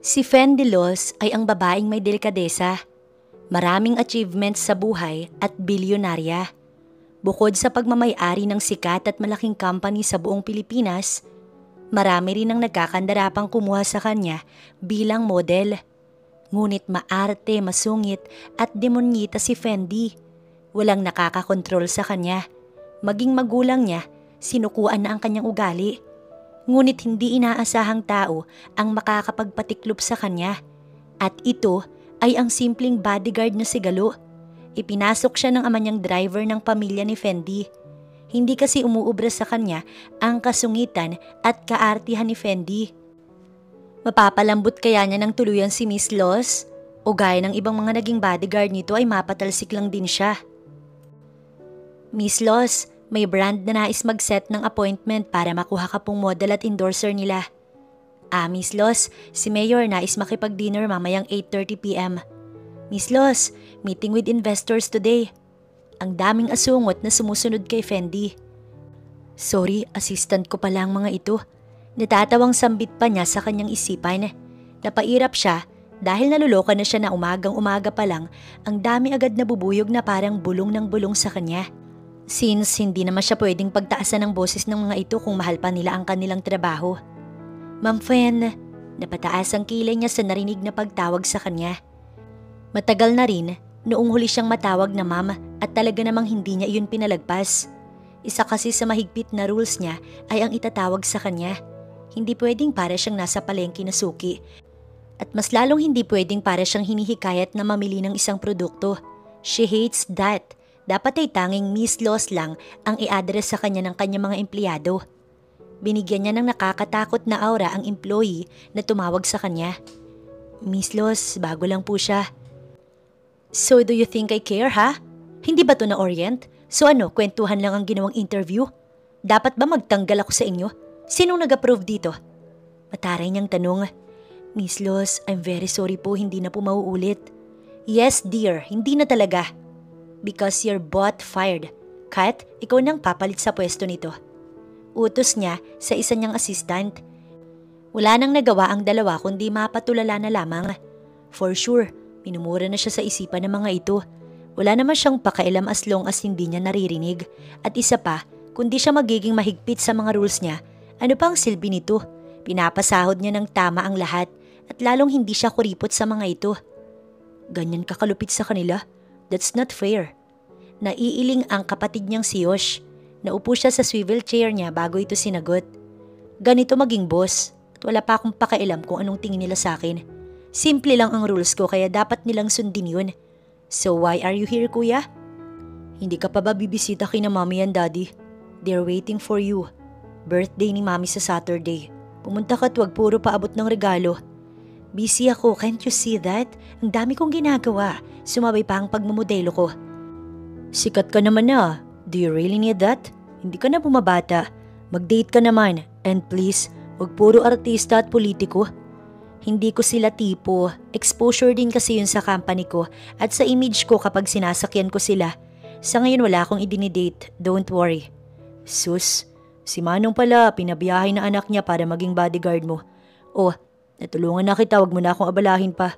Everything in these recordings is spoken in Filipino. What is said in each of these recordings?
Si Fendi Los ay ang babaeng may delikadesa, maraming achievements sa buhay at bilyonarya. Bukod sa pagmamay-ari ng sikat at malaking company sa buong Pilipinas, marami rin ang nagkakandarapang kumuha sa kanya bilang model. Ngunit maarte, masungit at demonyita si Fendi. Walang nakakakontrol sa kanya. Maging magulang niya, sinukuan na ang kanyang ugali. Ngunit hindi inaasahang tao ang makakapagpatiklop sa kanya. At ito ay ang simpleng bodyguard na si Galo. Ipinasok siya ng ama niyang driver ng pamilya ni Fendi. Hindi kasi umuubra sa kanya ang kasungitan at kaartihan ni Fendi. Mapapalambot kaya niya ng tuluyan si Miss Los? O gaya ng ibang mga naging bodyguard nito ay mapatalsik lang din siya? Miss Los, may brand na nais mag-set ng appointment para makuha ka pong model at endorser nila. Miss Los, si Mayor nais makipag-dinner mamayang 8:30 p.m. Miss Los, meeting with investors today. Ang daming asungot na sumusunod kay Fendi. Sorry, assistant ko pala ang mga ito. Natatawang sambit pa niya sa kanyang isipan. Napairap siya dahil naluloka na siya na umagang-umaga pa lang ang dami agad na bubuyog na parang bulong ng bulong sa kanya. Since hindi naman siya pwedeng pagtaasan ng boses ng mga ito kung mahal pa nila ang kanilang trabaho. Ma'am Fen, napataas ang kilay niya sa narinig na pagtawag sa kanya. Matagal na rin noong huli siyang matawag na ma'am at talaga namang hindi niya iyon pinalagpas. Isa kasi sa mahigpit na rules niya ay ang itatawag sa kanya. Hindi pwedeng para siyang nasa palengke na suki. At mas lalong hindi pwedeng para siyang hinihikayat na mamili ng isang produkto. She hates that. Dapat ay tanging Miss Los lang ang i-address sa kanya ng kanyang mga empleyado. Binigyan niya ng nakakatakot na aura ang employee na tumawag sa kanya. Miss Los, bago lang po siya. So do you think I care ha? Hindi ba to na orient? So ano, kwentuhan lang ang ginawang interview? Dapat ba magtanggal ako sa inyo? Sinong nag-approve dito? Mataray niyang tanong. Miss Los, I'm very sorry po, hindi na po mauulit. Yes dear, hindi na talaga. Because you're both fired. Kat, ikaw nang papalit sa pwesto nito. Utos niya sa isa niyang assistant. Wala nang nagawa ang dalawa kundi mapatulala na lamang. For sure, minumura na siya sa isipan ng mga ito. Wala naman siyang pakailam as long as hindi niya naririnig. At isa pa, kundi siya magiging mahigpit sa mga rules niya, ano pang silbi nito? Pinapasahod niya ng tama ang lahat at lalong hindi siya kuripot sa mga ito. Ganyan kakalupit sa kanila? That's not fair. Naiiling ang kapatid niyang si Yosh. Naupo siya sa swivel chair niya bago ito sinagot. Ganito maging boss at wala pa akong pakialam kung anong tingin nila sa akin. Simple lang ang rules ko kaya dapat nilang sundin yun. So why are you here, kuya? Hindi ka pa ba bibisita kina mommy and daddy? They're waiting for you. Birthday ni mami sa Saturday. Pumunta ka at wag puro paabot ng regalo. Busy ako, can't you see that? Ang dami kong ginagawa. Sumabay pa ang pagmamodelo ko. Sikat ka naman na. Do you really need that? Hindi ka na bumabata. Mag-date ka naman. And please, wag puro artista at politiko. Hindi ko sila tipo. Exposure din kasi yun sa company ko at sa image ko kapag sinasakyan ko sila. Sa ngayon wala akong idinidate. Don't worry. Sus, si Manong pala, pinabiyahe na anak niya para maging bodyguard mo. Oh, natulungan na kita, wag mo na akong abalahin pa.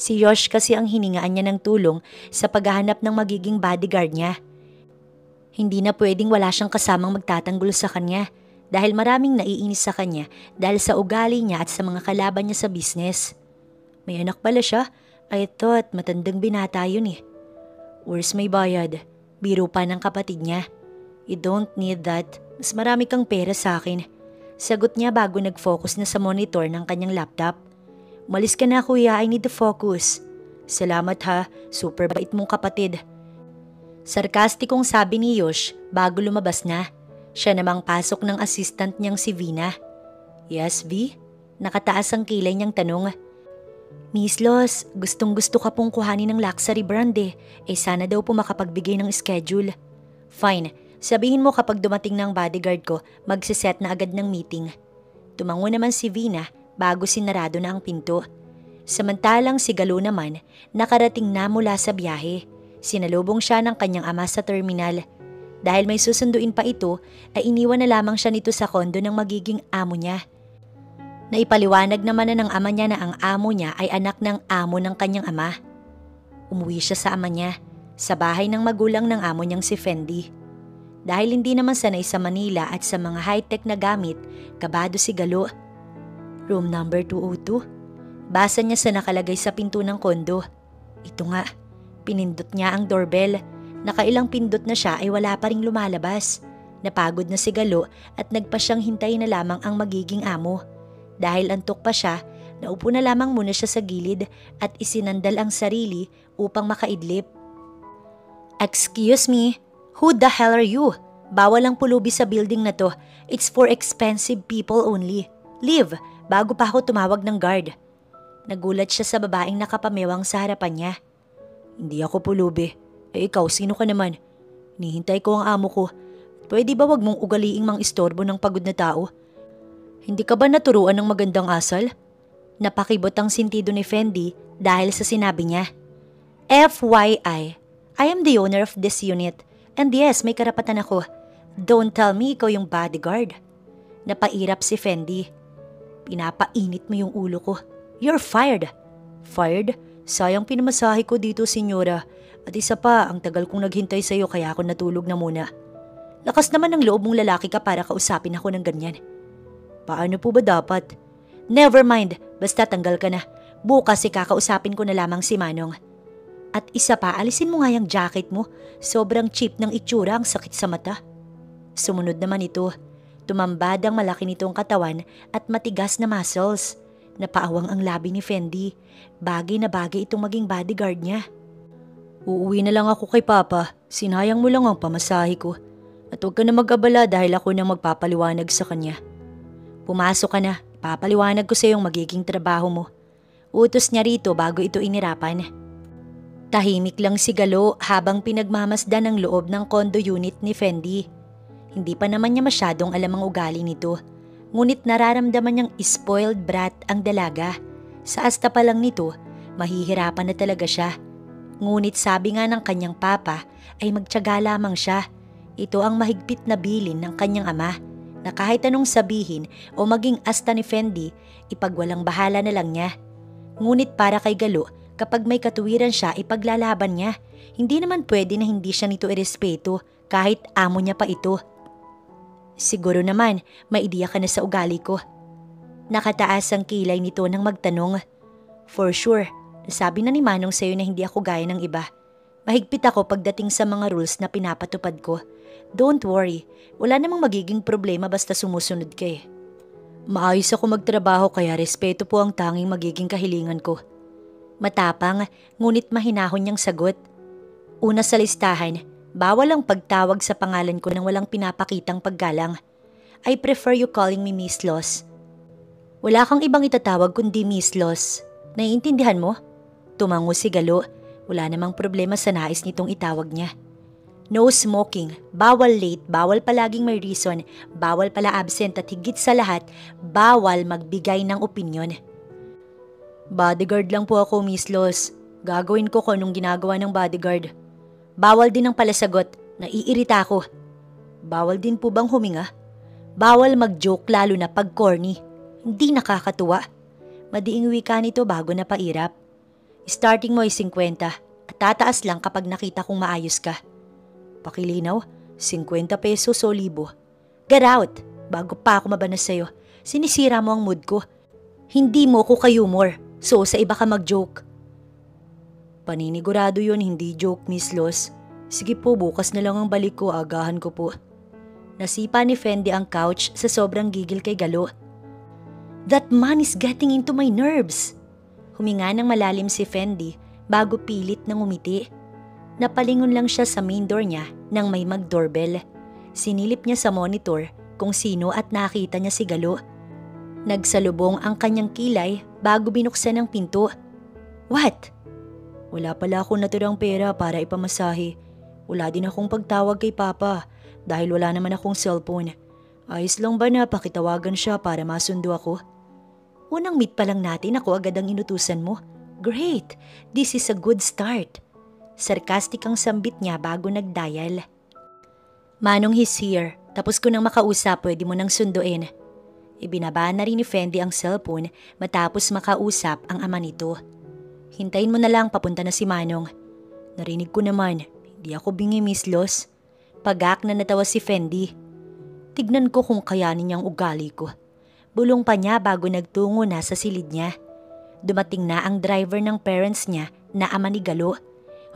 Si Yosh kasi ang hiningaan niya ng tulong sa paghahanap ng magiging bodyguard niya. Hindi na pwedeng wala siyang kasamang magtatanggol sa kanya dahil maraming naiinis sa kanya dahil sa ugali niya at sa mga kalaban niya sa business. May anak pala siya? I thought matandang binata yun eh. Worse may bayad. Biro pa ng kapatid niya. You don't need that. Mas marami kang pera sa akin. Sagot niya bago nag-focus na sa monitor ng kanyang laptop. Umalis ka na kuya, I need to focus. Salamat ha, super bait mong kapatid. Sarkastikong sabi ni Yosh bago lumabas na. Siya namang pasok ng assistant niyang si Vina. Yes, V? Nakataas ang kilay niyang tanong. Miss Los, gustong gusto ka pong kuhanin ng luxury brand eh. Sana daw po makapagbigay ng schedule. Fine, sabihin mo kapag dumating ng bodyguard ko, magsiset na agad ng meeting. Tumango naman si Vina bago sinarado na ang pinto. Samantalang si Galo naman, nakarating na mula sa biyahe. Sinalubong siya ng kanyang ama sa terminal. Dahil may susunduin pa ito, ay iniwan na lamang siya nito sa kondo ng magiging amo niya. Naipaliwanag naman na ng ama niya na ang amo niya ay anak ng amo ng kanyang ama. Umuwi siya sa ama niya, sa bahay ng magulang ng amo niyang si Fendi. Dahil hindi naman sanay sa Manila at sa mga high-tech na gamit, kabado si Galo. Room number 202. Basa niya sa nakalagay sa pinto ng kondo. Ito nga, pinindot niya ang doorbell. Nakailang pindot na siya ay wala pa ring lumalabas. Napagod na si Galo at nagpa siyang hintayin na lamang ang magiging amo. Dahil antok pa siya, naupo na lamang muna siya sa gilid at isinandal ang sarili upang makaidlip. Excuse me, who the hell are you? Bawal ang pulubi sa building na to. It's for expensive people only. Leave, bago pa ako tumawag ng guard. Nagulat siya sa babaeng nakapamewang sa harapan niya. Hindi ako pulubi. Ikaw, sino ka naman? Nihintay ko ang amo ko. Pwede ba wag mong ugaliing mang istorbo ng pagod na tao? Hindi ka ba naturuan ng magandang asal? Napakibot ang sintido ni Fendi dahil sa sinabi niya. FYI, I am the owner of this unit. And yes, may karapatan ako. Don't tell me ikaw yung bodyguard. Napairap si Fendi. Pinapainit mo yung ulo ko. You're fired. Fired? Sayang pinamasahe ko dito, senyora. At isa pa, ang tagal kong naghintay sa'yo kaya ako natulog na muna. Lakas naman ng loob mong lalaki ka para kausapin ako ng ganyan. Paano po ba dapat? Never mind, basta tanggal ka na. Bukas kakausapin ko na lamang si Manong. At isa pa, alisin mo nga yung jacket mo. Sobrang cheap ng itsura, ang sakit sa mata. Sumunod naman ito. Tumambad ang malaki nitong katawan at matigas na muscles. Napaawang ang labi ni Fendi. Bagay na bagay itong maging bodyguard niya. Uuwi na lang ako kay Papa. Sinayang mo lang ang pamasahe ko. At huwag ka na mag-abala dahil ako nang magpapaliwanag sa kanya. Pumasok ka na, papaliwanag ko sa iyong magiging trabaho mo. Utos niya rito bago ito inirapan. Tahimik lang si Galo habang pinagmamasdan ang loob ng condo unit ni Fendi. Hindi pa naman niya masyadong alam ang ugali nito. Ngunit nararamdaman niyang spoiled brat ang dalaga. Sa asta pa lang nito, mahihirapan na talaga siya. Ngunit sabi nga ng kanyang papa ay magtiyaga lamang siya. Ito ang mahigpit na bilin ng kanyang ama. Na kahit anong sabihin o maging asta ni Fendi, ipagwalang bahala na lang niya. Ngunit para kay Galo, kapag may katuwiran siya, ipaglalaban niya. Hindi naman pwede na hindi siya nito irespeto kahit amo niya pa ito. Siguro naman, may ideya ka na sa ugali ko. Nakataas ang kilay nito nang magtanong. For sure, nasabi na ni Manong sa'yo na hindi ako gaya ng iba. Mahigpit ako pagdating sa mga rules na pinapatupad ko. Don't worry, wala namang magiging problema basta sumusunod ka eh. Maayos ako magtrabaho kaya respeto po ang tanging magiging kahilingan ko. Matapang, ngunit mahinahon niyang sagot. Una sa listahan, bawal ang pagtawag sa pangalan ko nang walang pinapakitang paggalang. I prefer you calling me Miss Loss. Wala kang ibang itatawag kundi Miss Loss. Naiintindihan mo? Tumango si Galo. Wala namang problema sa nais nitong itawag niya. No smoking, bawal late, bawal palaging may reason, bawal pala absent at higit sa lahat, bawal magbigay ng opinyon. Bodyguard lang po ako, Miss Loss. Gagawin ko kung anong ginagawa ng bodyguard. Bawal din ang palasagot, naiirita ako. Bawal din po bang huminga? Bawal mag-joke lalo na pag corny. Hindi nakakatuwa. Madiing wika nito bago na pairap. Starting mo ay 50 at tataas lang kapag nakita kong maayos ka. Pakilinaw, 50 pesos o 1,000. Get out! Bago pa ako mabanas sa'yo, sinisira mo ang mood ko. Hindi mo ko kayumor, so sa iba ka mag-joke. Paninigurado yun, hindi joke, Miss Loss. Sige po, bukas na lang ang balik ko, agahan ko po. Nasipa ni Fendi ang couch sa sobrang gigil kay Galo. That man is getting into my nerves. Huminga ng malalim si Fendi bago pilit nang umiti. Napalingon lang siya sa main door niya nang may mag-doorbell. Sinilip niya sa monitor kung sino at nakita niya si Galo. Nagsalubong ang kanyang kilay bago binuksan ang pinto. What? Wala pala akong naturang pera para ipamasahe. Wala din akong pagtawag kay Papa dahil wala naman akong cellphone. Ayos lang ba na pakitawagan siya para masundo ako? Unang meet pa lang natin ako agad ang inutusan mo. Great! This is a good start. Sarcastic ang sambit niya bago nag-dial. Manong, he's here. Tapos ko nang makausap, pwede mo nang sunduin. Ibinaba na rin ni Fendi ang cellphone matapos makausap ang ama nito. Hintayin mo na lang, papunta na si Manong. Narinig ko naman, hindi ako bingi, Miss Los. Pagak na natawa si Fendi. Tignan ko kung kayanin niyang ugali ko. Bulong pa niya bago nagtungo na sa silid niya. Dumating na ang driver ng parents niya na ama ni Galo.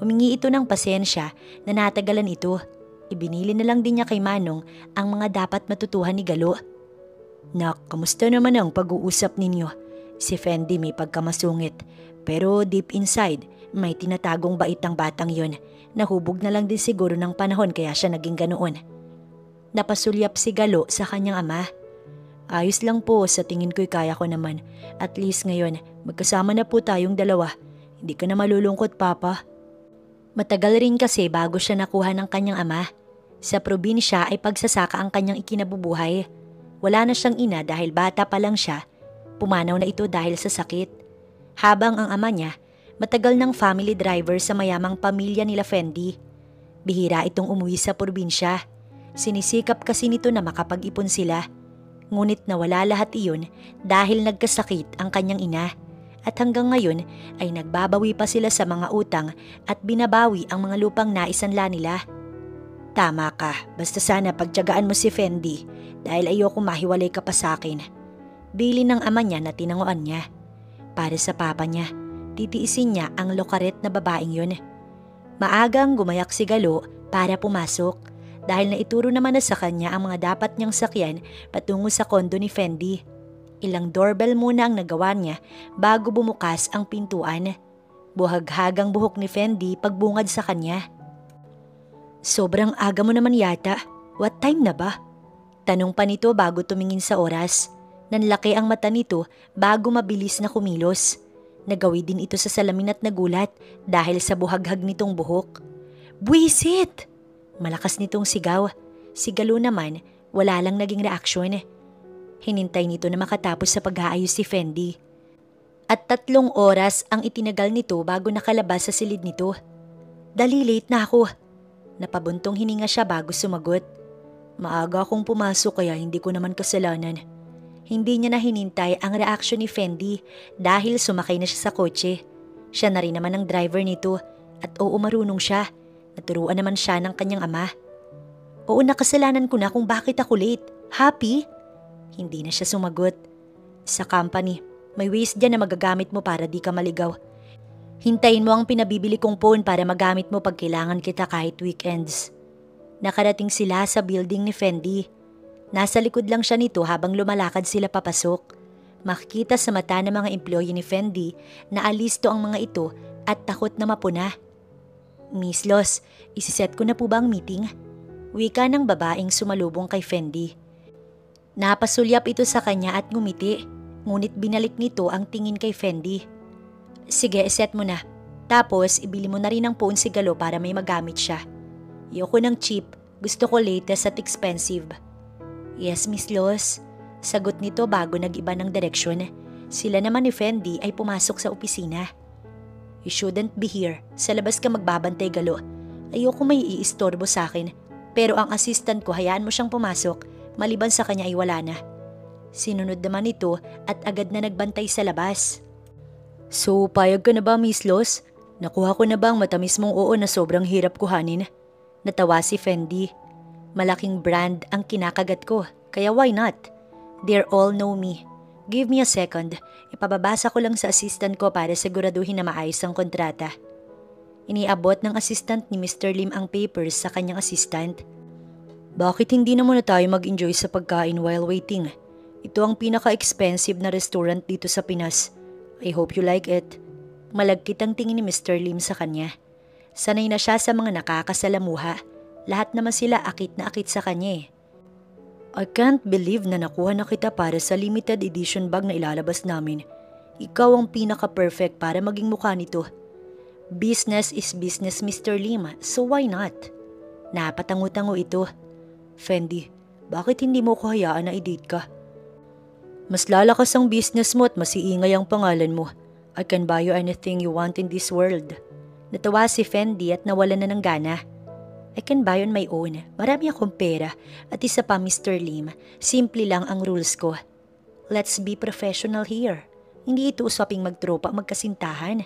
Humingi ito ng pasensya na natagalan ito. Ibinili na lang din niya kay Manong ang mga dapat matutuhan ni Galo. Nak, kamusta naman ang pag-uusap ninyo? Si Fendi may pagkamasungit, pero deep inside may tinatagong bait ang batang yon. Nahubog na lang din siguro ng panahon kaya siya naging ganoon. Napasulyap si Galo sa kanyang ama. Ayos lang po, sa tingin ko'y kaya ko naman. At least ngayon, magkasama na po tayong dalawa. Hindi ka na malulungkot, Papa. Matagal rin kasi bago siya nakuha ng kanyang ama. Sa probinsya ay pagsasaka ang kanyang ikinabubuhay. Wala na siyang ina dahil bata pa lang siya. Pumanaw na ito dahil sa sakit. Habang ang ama niya, matagal ng family driver sa mayamang pamilya nila Fendi. Bihira itong umuwi sa probinsya. Sinisikap kasi nito na makapag-ipon sila. Ngunit nawala lahat iyon dahil nagkasakit ang kanyang ina. At hanggang ngayon ay nagbabawi pa sila sa mga utang at binabawi ang mga lupang naisanla nila. Tama ka, basta sana pagtiyagaan mo si Fendi dahil ayoko mahiwalay ka pa sa akin. Bili ng ama niya na tinanguan niya. Para sa papa niya, titiisin niya ang lokaret na babaeng yun. Maagang gumayak si Galo para pumasok dahil naituro naman na sa kanya ang mga dapat niyang sakyan patungo sa kondo ni Fendi. Ilang doorbell muna ang nagawa niya bago bumukas ang pintuan. Buhaghagang buhok ni Fendi pagbungad sa kanya. Sobrang aga mo naman yata. What time na ba? Tanong pa nito bago tumingin sa oras. Nanlaki ang mata nito bago mabilis na kumilos. Nagawi din ito sa salamin at nagulat dahil sa buhaghag nitong buhok. Buwisit! Malakas nitong sigaw. Si Galo naman, wala lang naging reaksyon. Hinintay nito na makatapos sa pag-aayos si Fendi. At 3 oras ang itinagal nito bago nakalabas sa silid nito. Dali, late na ako. Napabuntong hininga siya bago sumagot. Maaga akong pumasok kaya hindi ko naman kasalanan. Hindi niya na hinintay ang reaksyon ni Fendi dahil sumakay na siya sa kotse. Siya na rin naman ang driver nito at oo marunong siya. Naturuan naman siya ng kanyang ama. Oo, nakasalanan ko na kung bakit ako late. Happy? Hindi na siya sumagot. Sa company, may ways dyan na magagamit mo para di ka maligaw. Hintayin mo ang pinabibili kong phone para magamit mo pag kailangan kita kahit weekends. Nakarating sila sa building ni Fendi. Nasa likod lang siya nito habang lumalakad sila papasok. Makikita sa mata ng mga employee ni Fendi na alisto ang mga ito at takot na mapuna. Miss Los, isiset ko na po ba ang meeting? Wika ng babaeng sumalubong kay Fendi. Napasulyap ito sa kanya at ngumiti, ngunit binalik nito ang tingin kay Fendi. Sige, iset mo na. Tapos, ibili mo na rin ng phone si Galo para may magamit siya. Ayoko ng cheap, gusto ko latest at expensive. Yes, Miss Los. Sagot nito bago nag-iba ng direksyon. Sila naman ni Fendi ay pumasok sa opisina. You shouldn't be here. Sa labas ka magbabantay, Galo. Ayoko may iistorbo sa akin. Pero ang assistant ko, hayaan mo siyang pumasok. Maliban sa kanya ay wala na. Sinunod naman ito at agad na nagbantay sa labas. So, payag ka na ba, Miss Los? Nakuha ko na ba ang matamis mong oo na sobrang hirap kuhanin? Natawa si Fendi. Malaking brand ang kinakagat ko, kaya why not? They all know me. Give me a second. Ipababasa ko lang sa assistant ko para siguraduhin na maayos ang kontrata. Iniabot ng assistant ni Mr. Lim ang papers sa kanyang assistant. Bakit hindi na muna tayo mag-enjoy sa pagkain while waiting? Ito ang pinaka-expensive na restaurant dito sa Pinas. I hope you like it. Malagkit ang tingin ni Mr. Lim sa kanya. Sanay na siya sa mga nakakasalamuha. Lahat naman sila akit na akit sa kanya eh. I can't believe na nakuha na kita para sa limited edition bag na ilalabas namin. Ikaw ang pinaka-perfect para maging mukha nito. Business is business, Mr. Lim, so why not? Napatango-tango ito. Fendi, bakit hindi mo ko hayaan na i-date ka? Mas lalakas ang business mo at mas iingay ang pangalan mo. I can buy you anything you want in this world. Natawa si Fendi at nawalan na ng gana. I can buy on my own. Marami akong pera. At isa pa, Mr. Lim, simple lang ang rules ko. let's be professional here. Hindi ito usaping magtropa magkasintahan.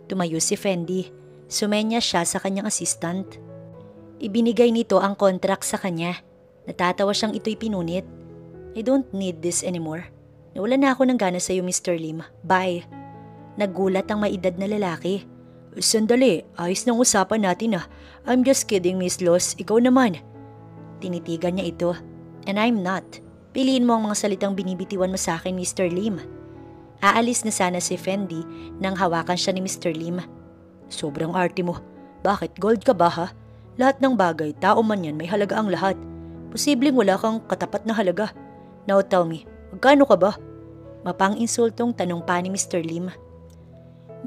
Tumayo si Fendi. Sumenya siya sa kanyang assistant. Ibinigay nito ang contract sa kanya. Natatawa siyang ito'y pinunit. I don't need this anymore. Nawala na ako ng gana sa'yo, Mr. Lim. Bye. Nagulat ang maedad na lalaki. Sandali, ayos ng usapan natin ah. I'm just kidding, Miss Los. Ikaw naman. Tinitigan niya ito. And I'm not. Piliin mo ang mga salitang binibitiwan mo sa akin, Mr. Lim. Aalis na sana si Fendi nang hawakan siya ni Mr. Lim. Sobrang arte mo. Bakit, gold ka ba ha? Lahat ng bagay, tao man yan, may halaga ang lahat. Posibleng wala kang katapat na halaga. Now tell me, magkano ka ba? Mapang-insultong tanong pa ni Mr. Lim.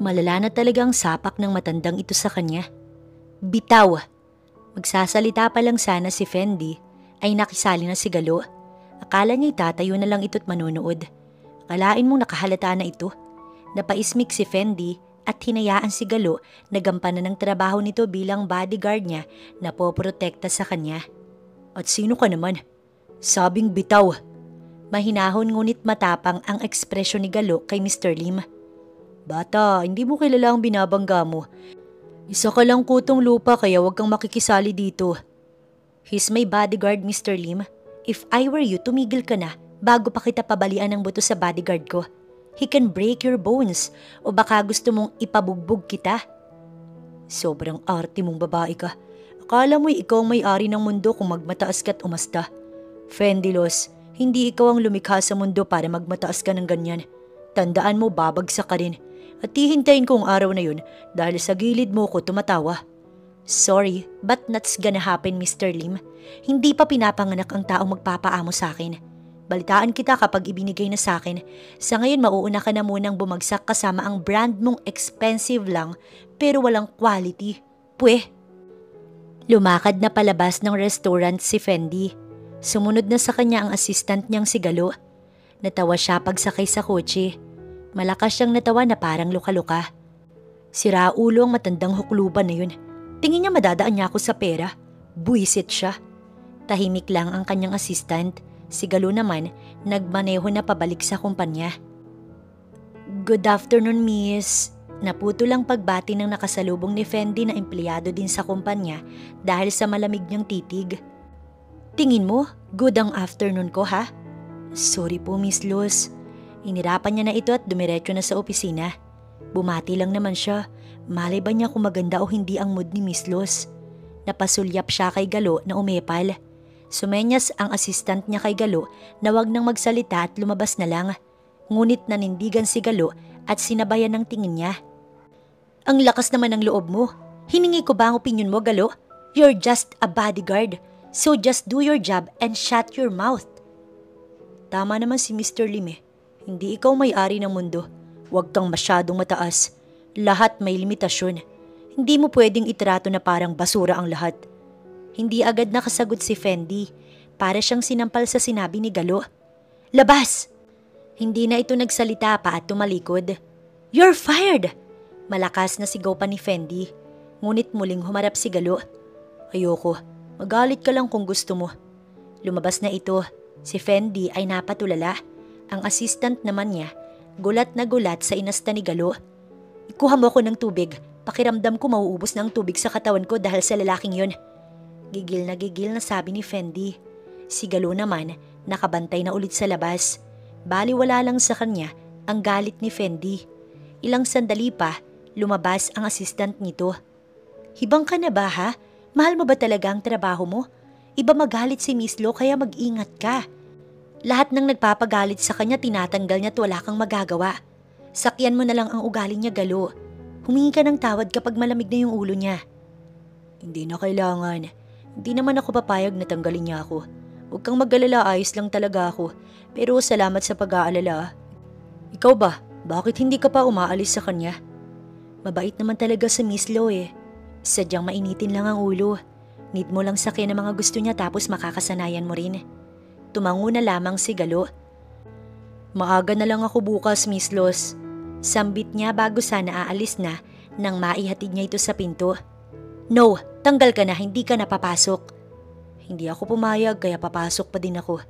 Malala na talagang sapak ng matandang ito sa kanya. Bitaw! Magsasalita pa lang sana si Fendi ay nakisali na si Galo. Akala niya itatayo na lang ito't manonood. Akalain mong nakahalata na ito. Napaismik si Fendi at hinayaan si Galo na gampanan ng trabaho nito bilang bodyguard niya na poprotekta sa kanya. At sino ka naman? Sabing bitaw! Mahinahon ngunit matapang ang ekspresyon ni Galo kay Mr. Lim. Bata, hindi mo kilala ang binabangga mo. Isa ka lang kutong lupa kaya wag kang makikisali dito. He's my bodyguard, Mr. Lim. If I were you, tumigil ka na bago pa kita pabalian ng buto sa bodyguard ko. He can break your bones o baka gusto mong ipabugbog kita. Sobrang arte mong babae ka. Akala mo'y ikaw ang may-ari ng mundo kung magmataas ka't umasta. Fendilos, hindi ikaw ang lumikha sa mundo para magmataas ka ng ganyan. Tandaan mo, babagsak ka rin. At hihintayin ko ang araw na yun dahil sa gilid mo ko tumatawa. Sorry, but that's gonna happen, Mr. Lim. Hindi pa pinapanganak ang taong magpapaamo sa akin. Balitaan kita kapag ibinigay na sa akin. Sa ngayon mauuna ka na munang bumagsak kasama ang brand mong expensive lang pero walang quality. Pwe! Lumakad na palabas ng restaurant si Fendi. Sumunod na sa kanya ang assistant niyang si Galo. Natawa siya pagsakay sa kotse. Malakas siyang natawa na parang luka-luka. Siraulo ang matandang hukluban na yun. Tingin niya madadaan niya ako sa pera. Buisit siya. Tahimik lang ang kanyang assistant. Si Galo naman, nagmaneho na pabalik sa kumpanya. Good afternoon, miss. Naputo lang pagbati ng nakasalubong ni Fendi na empleyado din sa kumpanya dahil sa malamig niyang titig. Tingin mo, good ang afternoon ko ha? Sorry po, Miss Luz. Inirapan niya na ito at dumiretso na sa opisina. Bumati lang naman siya. Malay ba niya kung maganda o hindi ang mood ni Miss Luz? Napasulyap siya kay Galo na umepal. Sumenyas ang assistant niya kay Galo na wag nang magsalita at lumabas na lang. Ngunit nanindigan si Galo at sinabayan ng tingin niya. Ang lakas naman ng loob mo. Hiningi ko ba ang opinion mo, Galo? You're just a bodyguard. So just do your job and shut your mouth. Tama naman si Mr. Lim eh. Hindi ikaw may-ari ng mundo. Huwag kang masyadong mataas. Lahat may limitasyon. Hindi mo pwedeng itrato na parang basura ang lahat. Hindi agad nakasagot si Fendi. Para siyang sinampal sa sinabi ni Galo. Labas! Hindi na ito nagsalita pa at tumalikod. You're fired! Malakas na sigaw pa ni Fendi. Ngunit muling humarap si Galo. Ayoko. Magalit ka lang kung gusto mo. Lumabas na ito. Si Fendi ay napatulala. Ang assistant naman niya, gulat na gulat sa inasta ni Galo. Ikuha mo ako ng tubig. Pakiramdam ko mauubos na ang tubig sa katawan ko dahil sa lalaking yon. Gigil na sabi ni Fendi. Si Galo naman, nakabantay na ulit sa labas. Baliwala lang sa kanya ang galit ni Fendi. Ilang sandali pa, lumabas ang assistant nito. Hibang ka na ba ha? Mahal mo ba talaga ang trabaho mo? Iba magalit si Miss Lo kaya mag-ingat ka. Lahat ng nagpapagalit sa kanya tinatanggal niya at wala kang magagawa. Sakyan mo na lang ang ugali niya, Galo. Humingi ka ng tawad kapag malamig na yung ulo niya. Hindi na kailangan. Hindi naman ako papayag na tanggalin niya ako. Huwag kang mag-alala, ayos lang talaga ako. Pero salamat sa pag-aalala. Ikaw ba? Bakit hindi ka pa umaalis sa kanya? Mabait naman talaga sa Miss Lo eh. Sadyang mainitin lang ang ulo. Need mo lang sakyan ang mga gusto niya tapos makakasanayan mo rin. Tumango na lamang si Galo. Maaga na lang ako bukas, Miss Los. Sambit niya bago sana aalis na nang maihatid niya ito sa pinto. No, tanggal ka na, hindi ka na papasok. Hindi ako pumayag kaya papasok pa din ako.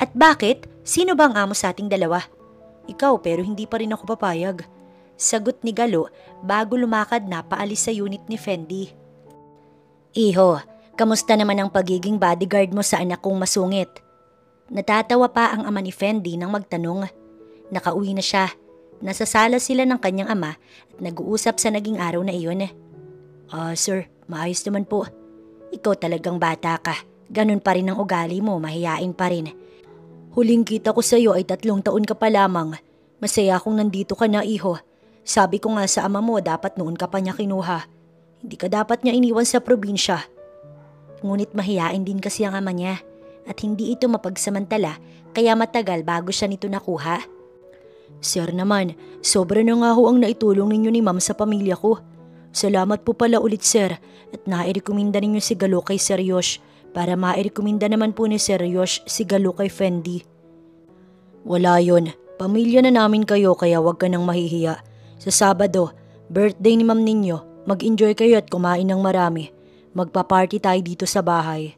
At bakit? Sino ba ang amo sa ating dalawa? Ikaw, pero hindi pa rin ako papayag. Sagot ni Galo bago lumakad na paalis sa unit ni Fendi. Iho, kamusta naman ang pagiging bodyguard mo sa anak kong masungit? Natatawa pa ang ama ni Fendi nang magtanong. Nakauwi na siya. Nasa sala sila ng kanyang ama at nag-uusap sa naging araw na iyon. Sir, maayos naman po. Ikaw talagang bata ka. Ganun pa rin ang ugali mo, mahiyain pa rin. Huling kita ko sa iyo ay 3 taon ka pa lamang. Masaya akong nandito ka na, iho. Sabi ko nga sa ama mo, dapat noon ka pa niya kinuha. Hindi ka dapat niya iniwan sa probinsya. Ngunit mahiyain din kasi ang ama niya at hindi ito mapagsamantala kaya matagal bago siya nito nakuha. Sir naman, sobra na nga ho ang naitulong ninyo ni ma'am sa pamilya ko. Salamat po pala ulit sir at nairekomenda ninyo si Galo kay Sir Yosh para mairekomenda naman po ni Sir Yosh si Galo kay Fendi. Wala yon, pamilya na namin kayo kaya wag ka nang mahihiya. Sa Sabado, birthday ni ma'am ninyo, mag-enjoy kayo at kumain ng marami. Magpa-party tayo dito sa bahay.